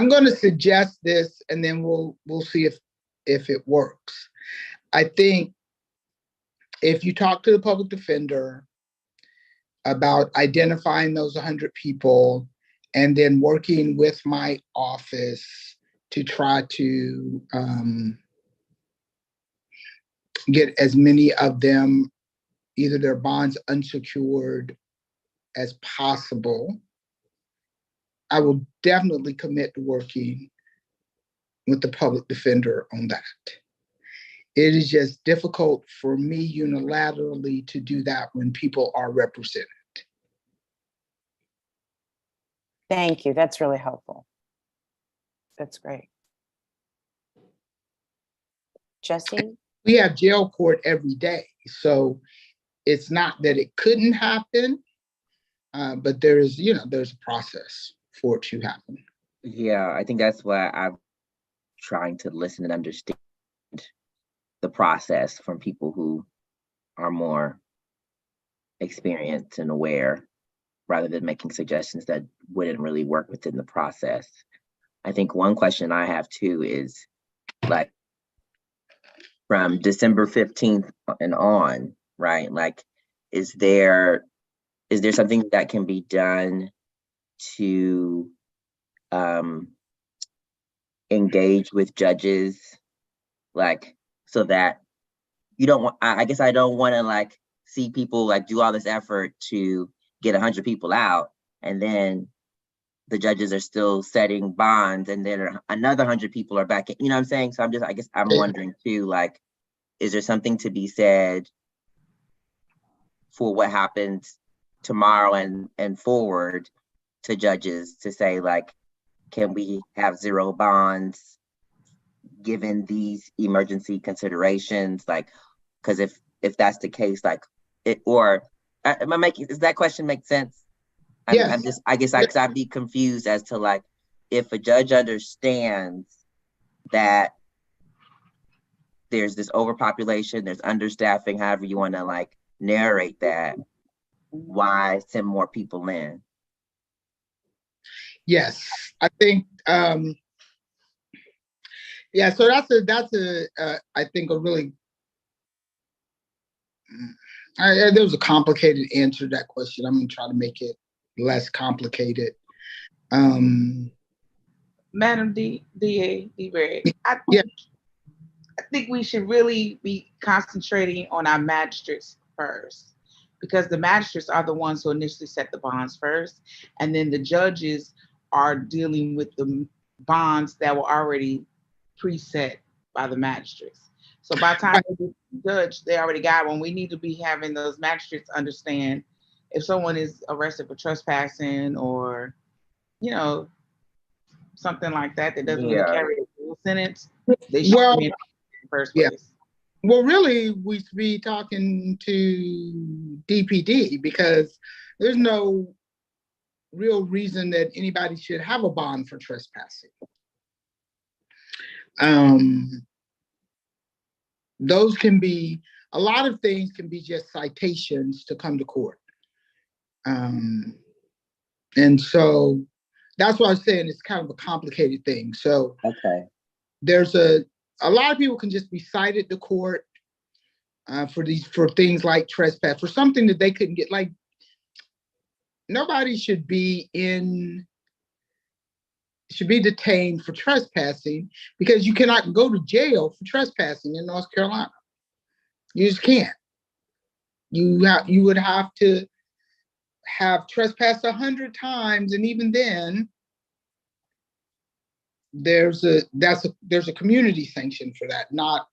going to suggest this, and then we'll see if it works. I think if you talk to the public defender about identifying those 100 people and then working with my office to try to get as many of them, either their bonds unsecured as possible, I will definitely commit to working with the public defender on that. It is just difficult for me unilaterally to do that when people are represented. Thank you. That's really helpful. That's great. Jesse? We have jail court every day, so it's not that it couldn't happen, but there's a process for it to happen. Yeah, I think that's why I'm trying to listen and understand the process from people who are more experienced and aware, rather than making suggestions that wouldn't really work within the process. I think one question I have too is, like, from December 15th and on, right? Like, is there something that can be done to engage with judges, like, so that you don't want, I guess I don't want to like see people like do all this effort to get 100 people out, and then the judges are still setting bonds, and then another 100 people are back in, you know what I'm saying? So I guess I'm wondering too, like, is there something to be said for what happens tomorrow and forward to judges to say, like, can we have zero bonds given these emergency considerations? Like, because if that's the case, like, does that question make sense? Yes. I'd be confused as to, like, if a judge understands that there's this overpopulation, there's understaffing, however you want to like narrate that, why send more people in? Yes, I think, so that's I think a really, there was a complicated answer to that question. I'm gonna try to make it less complicated. Madam DA DeBerry, I think we should really be concentrating on our magistrates first, because the magistrates are the ones who initially set the bonds first, and then the judges are dealing with the bonds that were already preset by the magistrates. So by the time the judge, they already got one. We need to be having those magistrates understand if someone is arrested for trespassing or, something like that doesn't really carry a full sentence, they should be in the first place. Well, really, we should be talking to DPD because there's no real reason that anybody should have a bond for trespassing. Those can be, a lot of things can be just citations to come to court. And so that's what I'm saying, it's kind of a complicated thing. So Okay. there's a lot of people can just be cited to court for things like trespass, for something that they couldn't get, like nobody should be detained for trespassing because you cannot go to jail for trespassing in North Carolina. You just can't. You would have to have trespassed 100 times, and even then, there's a community sanction for that, not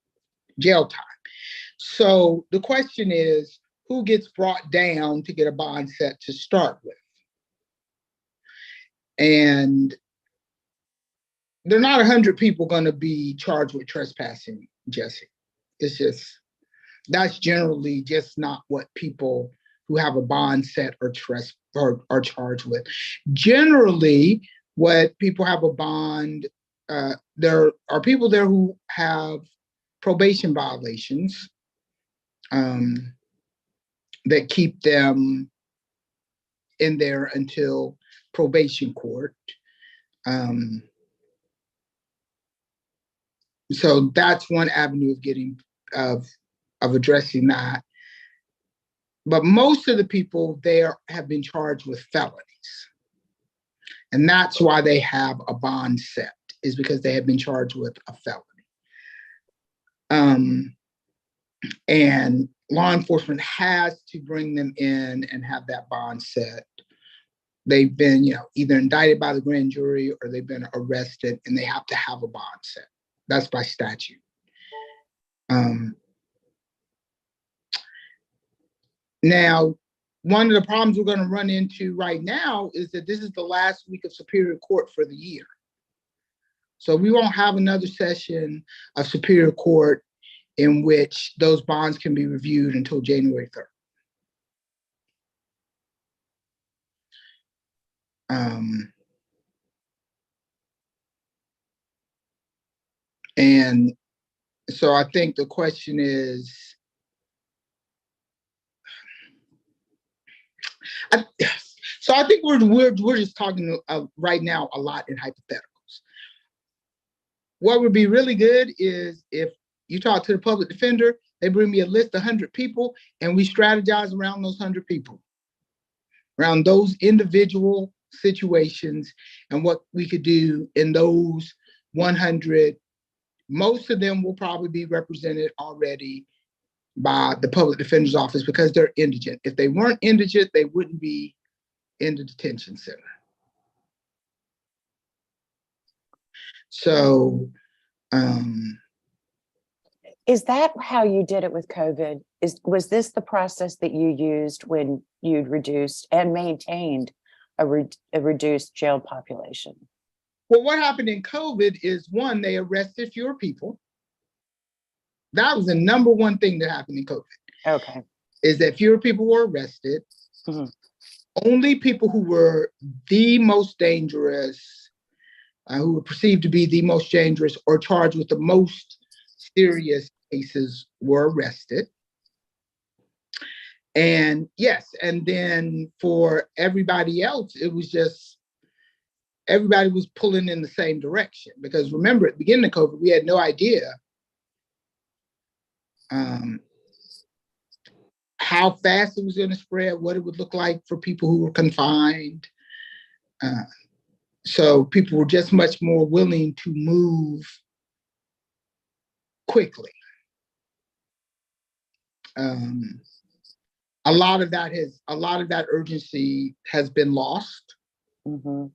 jail time. So the question is, who gets brought down to get a bond set to start with? And there are not 100 people going to be charged with trespassing, Jesse. It's just, that's generally just not what people who have a bond set are charged with. Generally, what people have a bond, there are people there who have probation violations that keep them in there until probation court. So that's one avenue of addressing that. But most of the people there have been charged with felonies. And that's why they have a bond set, is because they have been charged with a felony. And law enforcement has to bring them in and have that bond set. They've been, either indicted by the grand jury or they've been arrested, and they have to have a bond set. That's by statute. Now, one of the problems we're going to run into right now is that this is the last week of Superior Court for the year. So we won't have another session of Superior Court in which those bonds can be reviewed until January 3rd. And so I think the question is, I think we're just talking right now a lot in hypotheticals. What would be really good is if you talk to the public defender, they bring me a list of 100 people, and we strategize around those 100 people, around those individual situations, and what we could do in those 100. Most of them will probably be represented already by the public defender's office because they're indigent. If they weren't indigent, they wouldn't be in the detention center. So, is that how you did it with COVID? Was this the process that you used when you reduced and maintained a reduced jail population? Well, what happened in COVID is, one, they arrested fewer people. That was the number one thing that happened in COVID. Okay. Is that fewer people were arrested. Mm-hmm. Only people who were the most dangerous, who were perceived to be the most dangerous or charged with the most serious cases were arrested. And yes, and then for everybody else, it was just, everybody was pulling in the same direction. Because remember, at the beginning of COVID, we had no idea how fast it was going to spread, what it would look like for people who were confined. So people were just much more willing to move quickly. A lot of that urgency has been lost. Mm-hmm.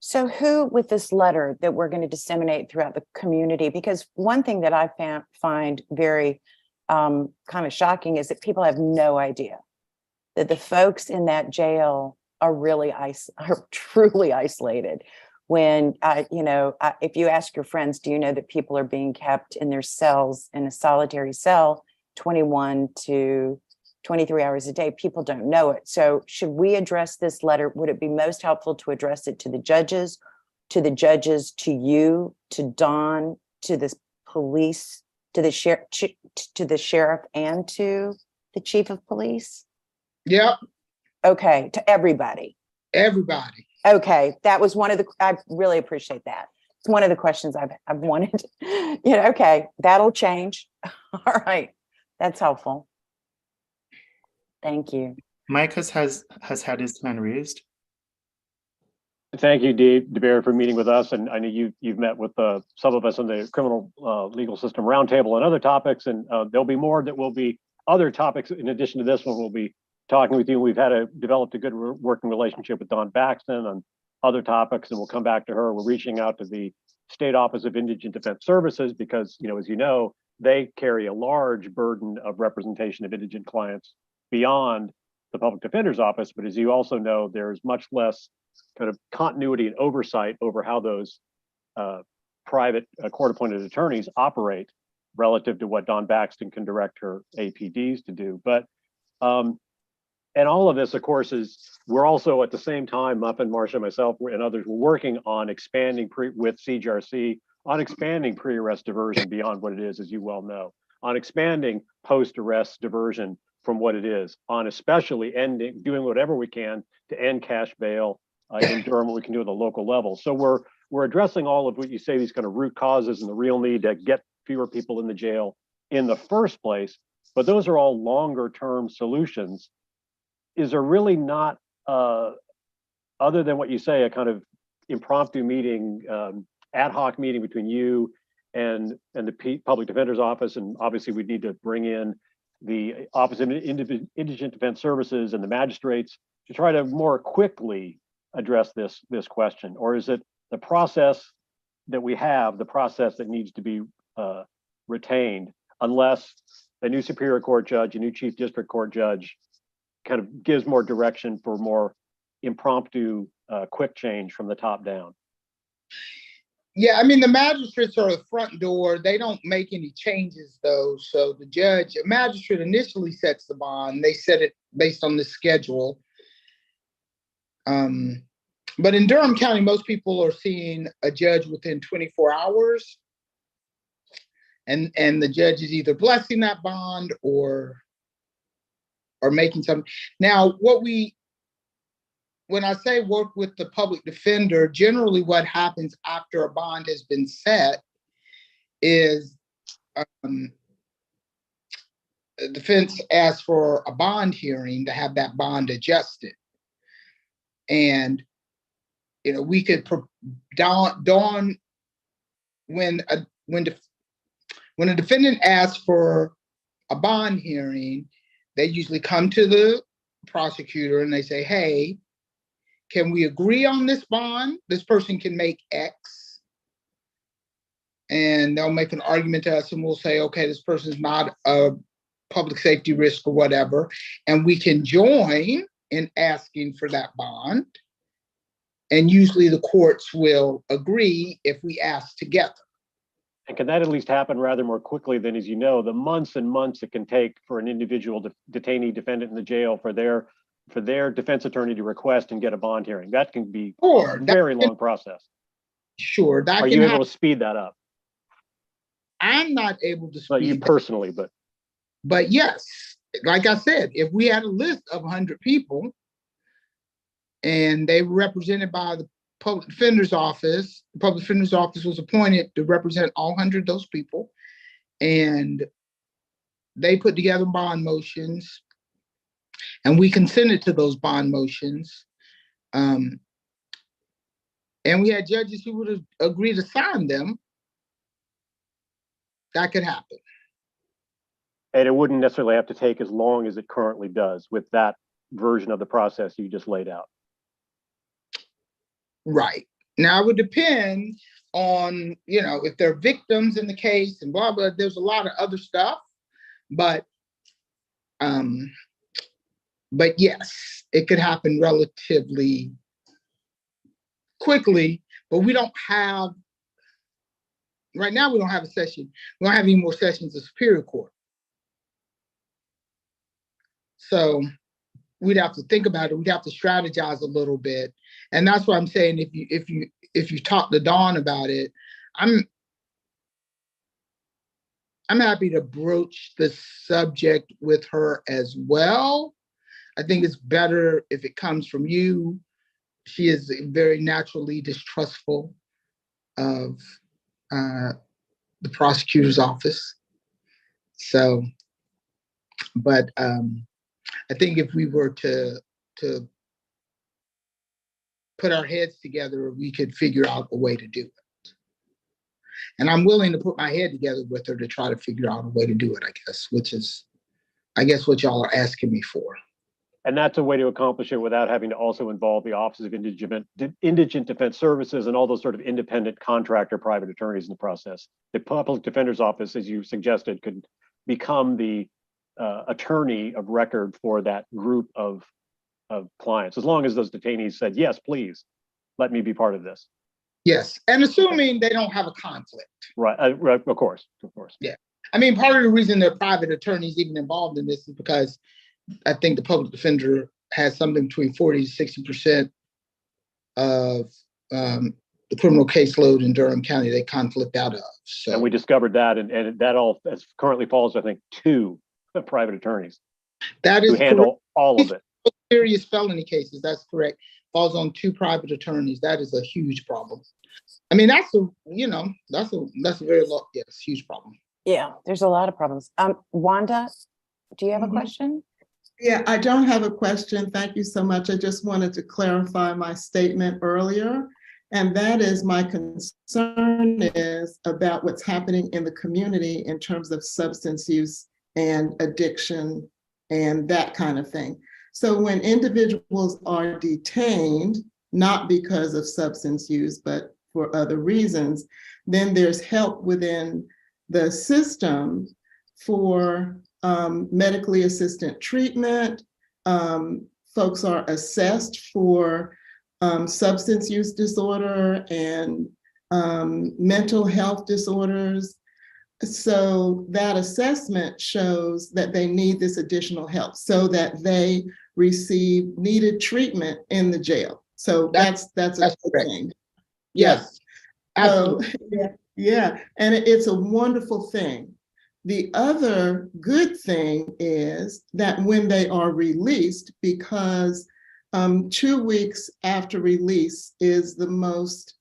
So who, with this letter that we're going to disseminate throughout the community, because one thing that I find very kind of shocking is that people have no idea that the folks in that jail are truly isolated. when, if you ask your friends, do you know that people are being kept in their cells in a solitary cell 21 to 23 hours a day? People don't know it. So should we address this letter? Would it be most helpful to address it to the judges, to you, to Dawn, to the police, to the sheriff, and to the chief of police? Yep, Okay, to everybody. everybody. Okay, that was one of the, I really appreciate that. It's one of the questions I've wanted. Okay, that'll change. All right, that's helpful. Thank you. Mike has had his hand raised. Thank you, DeBerry, for meeting with us. And I know you've met with some of us on the criminal legal system roundtable and other topics. And there'll be more that will be other topics in addition to this one. We'll be talking with you. We've developed a good working relationship with Dawn Baxton on other topics, and we'll come back to her. We're reaching out to the State Office of Indigent Defense Services because, as you know, they carry a large burden of representation of indigent clients beyond the Public Defender's Office. But as you also know, there's much less kind of continuity and oversight over how those private court-appointed attorneys operate relative to what Dawn Baxton can direct her APDs to do. But and all of this, of course, we're also at the same time, Muffin, Marcia, myself, and others, we're working on expanding with CGRC on expanding pre-arrest diversion beyond what it is, as you well know, on expanding post-arrest diversion from what it is, on especially doing whatever we can to end cash bail in Durham, what we can do at the local level. So we're addressing all of what you say, these kind of root causes and the real need to get fewer people in the jail in the first place. But those are all longer term solutions. Is there really not, other than what you say, a kind of impromptu meeting, ad hoc meeting between you and the Public Defender's Office, and obviously we'd need to bring in the Office of Indigent Defense Services and the magistrates to try to more quickly address this question? Or is it the process that we have, the process that needs to be retained, unless a new Superior Court judge, a new Chief District Court judge kind of gives more direction for more impromptu, quick change from the top down? Yeah, I mean, the magistrates are the front door. They don't make any changes, though. So the magistrate initially sets the bond. They set it based on the schedule. But in Durham County, most people are seeing a judge within 24 hours. And the judge is either blessing that bond or making some. Now, when I say work with the public defender, generally what happens after a bond has been set is the defense asks for a bond hearing to have that bond adjusted. And, we could, Dawn, when a defendant asks for a bond hearing, they usually come to the prosecutor and they say, hey, can we agree on this bond? This person can make X. And they'll make an argument to us and we'll say, okay, this person's not a public safety risk or whatever. And we can join in asking for that bond. And usually the courts will agree if we ask together. And can that at least happen rather more quickly than, as you know, the months and months it can take for an individual detainee defendant in the jail for their defense attorney to request and get a bond hearing? That can be a very long process. Sure. Are you able to speed that up? I'm not able to speed. Not you personally, but yes, like I said, if we had a list of 100 people and they were represented by the Public Defender's Office, the Public Defender's Office was appointed to represent all 100 of those people, and they put together bond motions, and we consented to those bond motions. And we had judges who would agree to sign them. That could happen. And it wouldn't necessarily have to take as long as it currently does with that version of the process you just laid out. Right. Now, it would depend on, if they're victims in the case and blah, blah, there's a lot of other stuff, but yes, it could happen relatively quickly. but we don't have, right now, we don't have a session. We don't have any more sessions of Superior Court. So we'd have to think about it. We'd have to strategize a little bit. And that's what I'm saying. If you talk to Dawn about it, I'm happy to broach the subject with her as well. I think it's better if it comes from you. She is very naturally distrustful of the prosecutor's office. So, but I think if we were to put our heads together, we could figure out a way to do it. And I'm willing to put my head together with her to try to figure out a way to do it, I guess, which is, I guess, what y'all are asking me for. And that's a way to accomplish it without having to also involve the Office of Indigent Defense Services and all those sort of independent contractor private attorneys in the process. The Public Defender's Office, as you suggested, could become the attorney of record for that group of clients, as long as those detainees said, yes, please, let me be part of this. Yes, and assuming they don't have a conflict. Right, right, of course. Yeah, I mean, part of the reason there are private attorneys even involved in this is because I think the public defender has something between 40 to 60% of the criminal caseload in Durham County they conflict out of. So, and we discovered that, and that all as currently falls, I think, to private attorneys that is who handle all of it. Serious felony cases, that's correct. Falls on 2 private attorneys. That is a huge problem. I mean, that's a very low, yes, huge problem. Yeah, there's a lot of problems. Wanda, do you have a question? Yeah, I don't have a question. Thank you so much. I just wanted to clarify my statement earlier. And that is, my concern is about what's happening in the community in terms of substance use and addiction and that kind of thing. So when individuals are detained, not because of substance use, but for other reasons, then there's help within the system for medically assisted treatment. Folks are assessed for substance use disorder and mental health disorders. So that assessment shows that they need this additional help so that they receive needed treatment in the jail. So that's a good thing. Yes, absolutely. So, yeah, and it's a wonderful thing. The other good thing is that when they are released, because 2 weeks after release is the most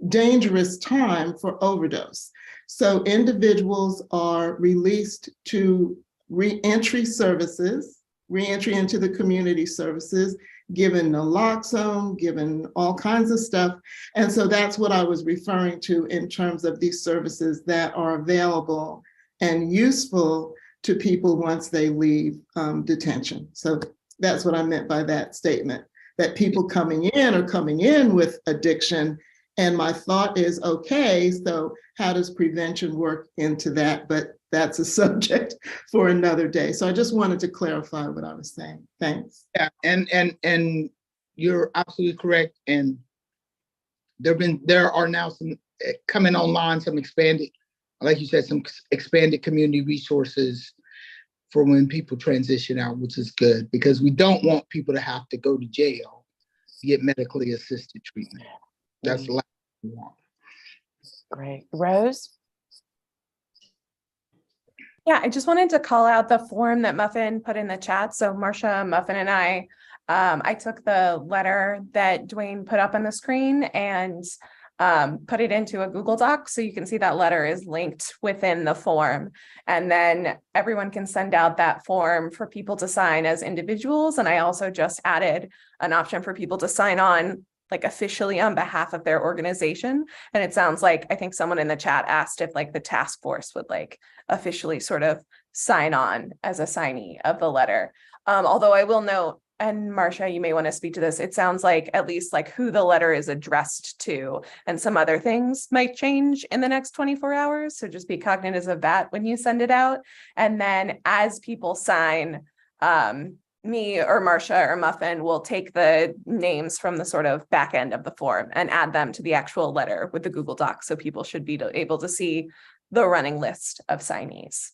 dangerous time for overdose. So individuals are released to reentry services, reentry into the community services, given naloxone, given all kinds of stuff. And so that's what I was referring to in terms of these services that are available and useful to people once they leave detention. So that's what I meant by that statement, that people coming in are coming in with addiction. And my thought is, okay, so how does prevention work into that? But that's a subject for another day. So I just wanted to clarify what I was saying. Thanks. Yeah, and you're absolutely correct. And there are now some coming online, some expanded, like you said, some expanded community resources for when people transition out, which is good, because we don't want people to have to go to jail to get medically assisted treatment. That's the last thing we want. Great. Rose? Yeah, I just wanted to call out the form that Muffin put in the chat. So Marcia, Muffin, and I took the letter that Dwayne put up on the screen and put it into a Google Doc. So you can see that letter is linked within the form. And then everyone can send out that form for people to sign as individuals. And I also just added an option for people to sign on like officially on behalf of their organization. And it sounds like, I think someone in the chat asked if like the task force would like officially sort of sign on as a signee of the letter. Although I will note, and Marcia, you may want to speak to this, it sounds like at least like who the letter is addressed to and some other things might change in the next 24 hours. So just be cognizant of that when you send it out. And then as people sign, me or Marcia or Muffin will take the names from the sort of back end of the form and add them to the actual letter with the Google Doc. So people should be able to see the running list of signees.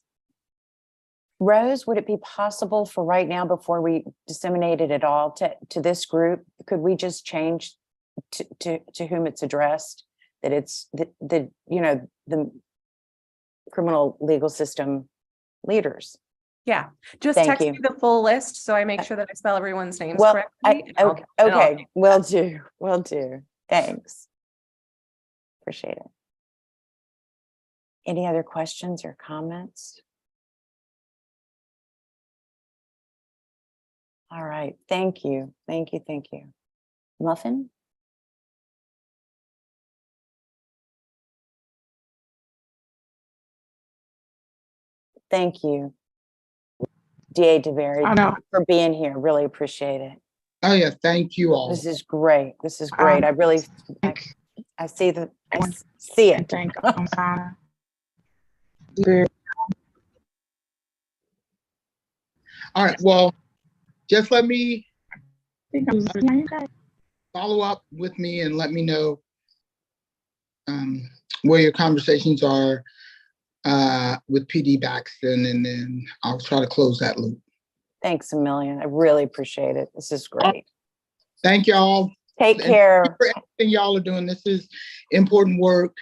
Rose, would it be possible for right now, before we disseminate it at all to this group, could we just change to whom it's addressed? That it's the criminal legal system leaders. Yeah, just Thank text you. me the full list so I make sure that I spell everyone's names Well, correctly. and I'll- okay, will do. Thanks. Appreciate it. Any other questions or comments? All right, thank you. Muffin? Thank you. DA DeBerry, I know. for being here. Really appreciate it. Oh, yeah, thank you all. This is great. I really, I see I see it. Thank All right, well, just let me follow up with me and let me know where your conversations are with PD Baxton, and then I'll try to close that loop. Thanks a million. I really appreciate it. This is great. Thank y'all. Take care. Thank you for everything y'all are doing. This is important work.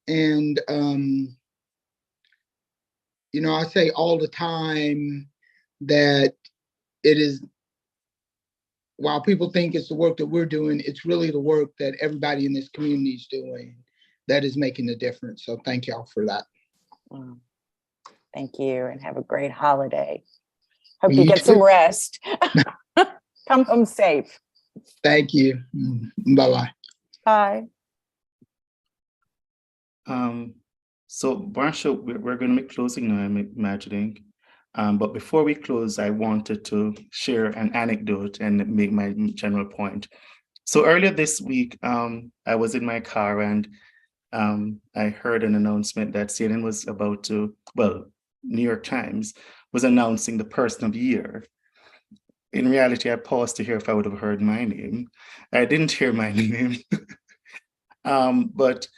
And, I say all the time that it is, while people think it's the work that we're doing, it's really the work that everybody in this community is doing that is making a difference. So thank y'all for that. Thank you, and have a great holiday. Hope You you get too. some rest. Come home safe. Thank you. Bye-bye. Bye. So Marcia, we're going to be closing now, I'm imagining. But before we close, I wanted to share an anecdote and make my general point. So earlier this week, I was in my car and I heard an announcement that CNN was about to, New York Times was announcing the Person of the Year. In reality, I paused to hear if I would have heard my name. I didn't hear my name, but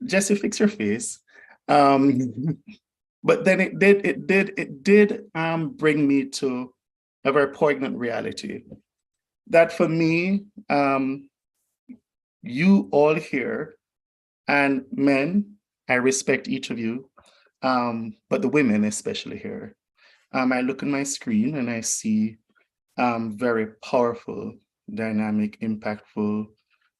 Jesse, fix your face. But then it did bring me to a very poignant reality that for me, you all here, and men, I respect each of you, but the women especially here. I look on my screen and I see very powerful, dynamic, impactful,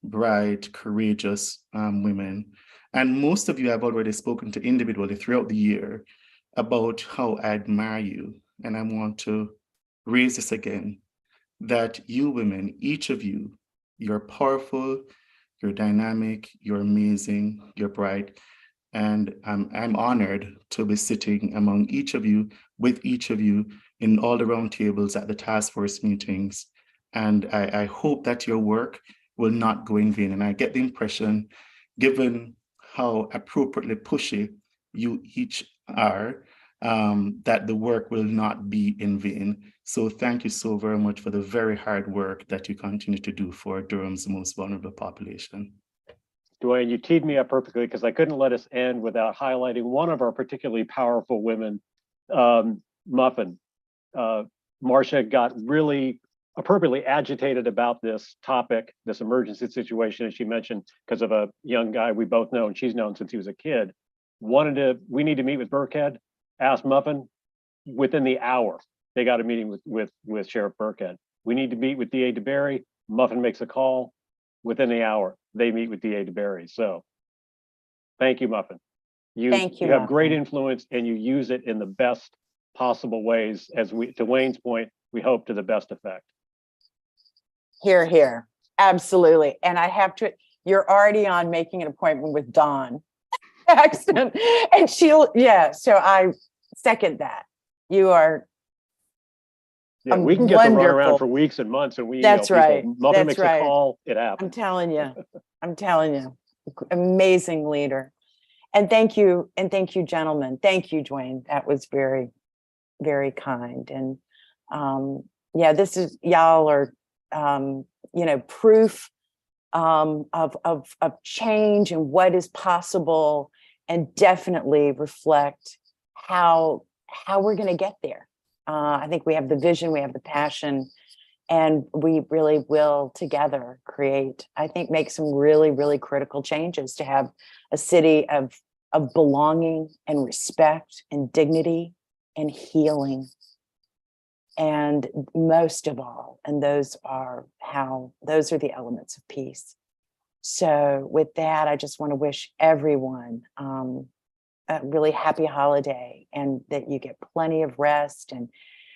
bright, courageous women. And most of you have already spoken to individually throughout the year about how I admire you. And I want to raise this again, that you women, each of you, you're powerful, you're dynamic, you're amazing, you're bright. And I'm honored to be sitting among each of you, with each of you in all the round tables at the task force meetings. And I hope that your work will not go in vain. And I get the impression, given how appropriately pushy you each are, that the work will not be in vain. So thank you so very much for the very hard work that you continue to do for Durham's most vulnerable population. Dwayne, you teed me up perfectly because I couldn't let us end without highlighting one of our particularly powerful women, Muffin. Marcia got really appropriately agitated about this topic, this emergency situation, as she mentioned, because of a young guy we both know and she's known since he was a kid. We need to meet with Burkhead, asked Muffin. Within the hour, they got a meeting with Sheriff Burkhead. We need to meet with DA DeBerry. Muffin makes a call. Within the hour, they meet with DA DeBerry. So thank you, Muffin. You have great influence and you use it in the best possible ways, as to Wayne's point, we hope to the best effect. Here, here. Absolutely. And I have to, you're already on making an appointment with Dawn Paxton. And so I second that. You are. Yeah, we can get the runaround for weeks and months, and we. That's right. Muffin makes a call. It happens. I'm telling you, amazing leader. And thank you, gentlemen. Thank you, Dwayne. That was very, very kind. And yeah, this is, y'all are, proof of change and what is possible, and definitely reflect how we're going to get there. I think we have the vision, we have the passion, and we really will together make some really, really critical changes to have a city of belonging and respect and dignity and healing. And most of all, and those are the elements of peace. So with that, I just want to wish everyone a really happy holiday, and that you get plenty of rest, and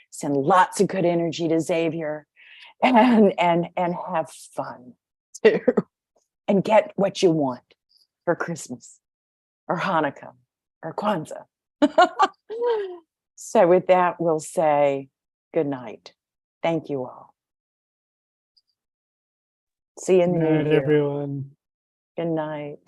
send lots of good energy to Xavier, and have fun too, and get what you want for Christmas or Hanukkah or Kwanzaa. So with that, we'll say good night. Thank you all. See you in the new year. everyone. Good night.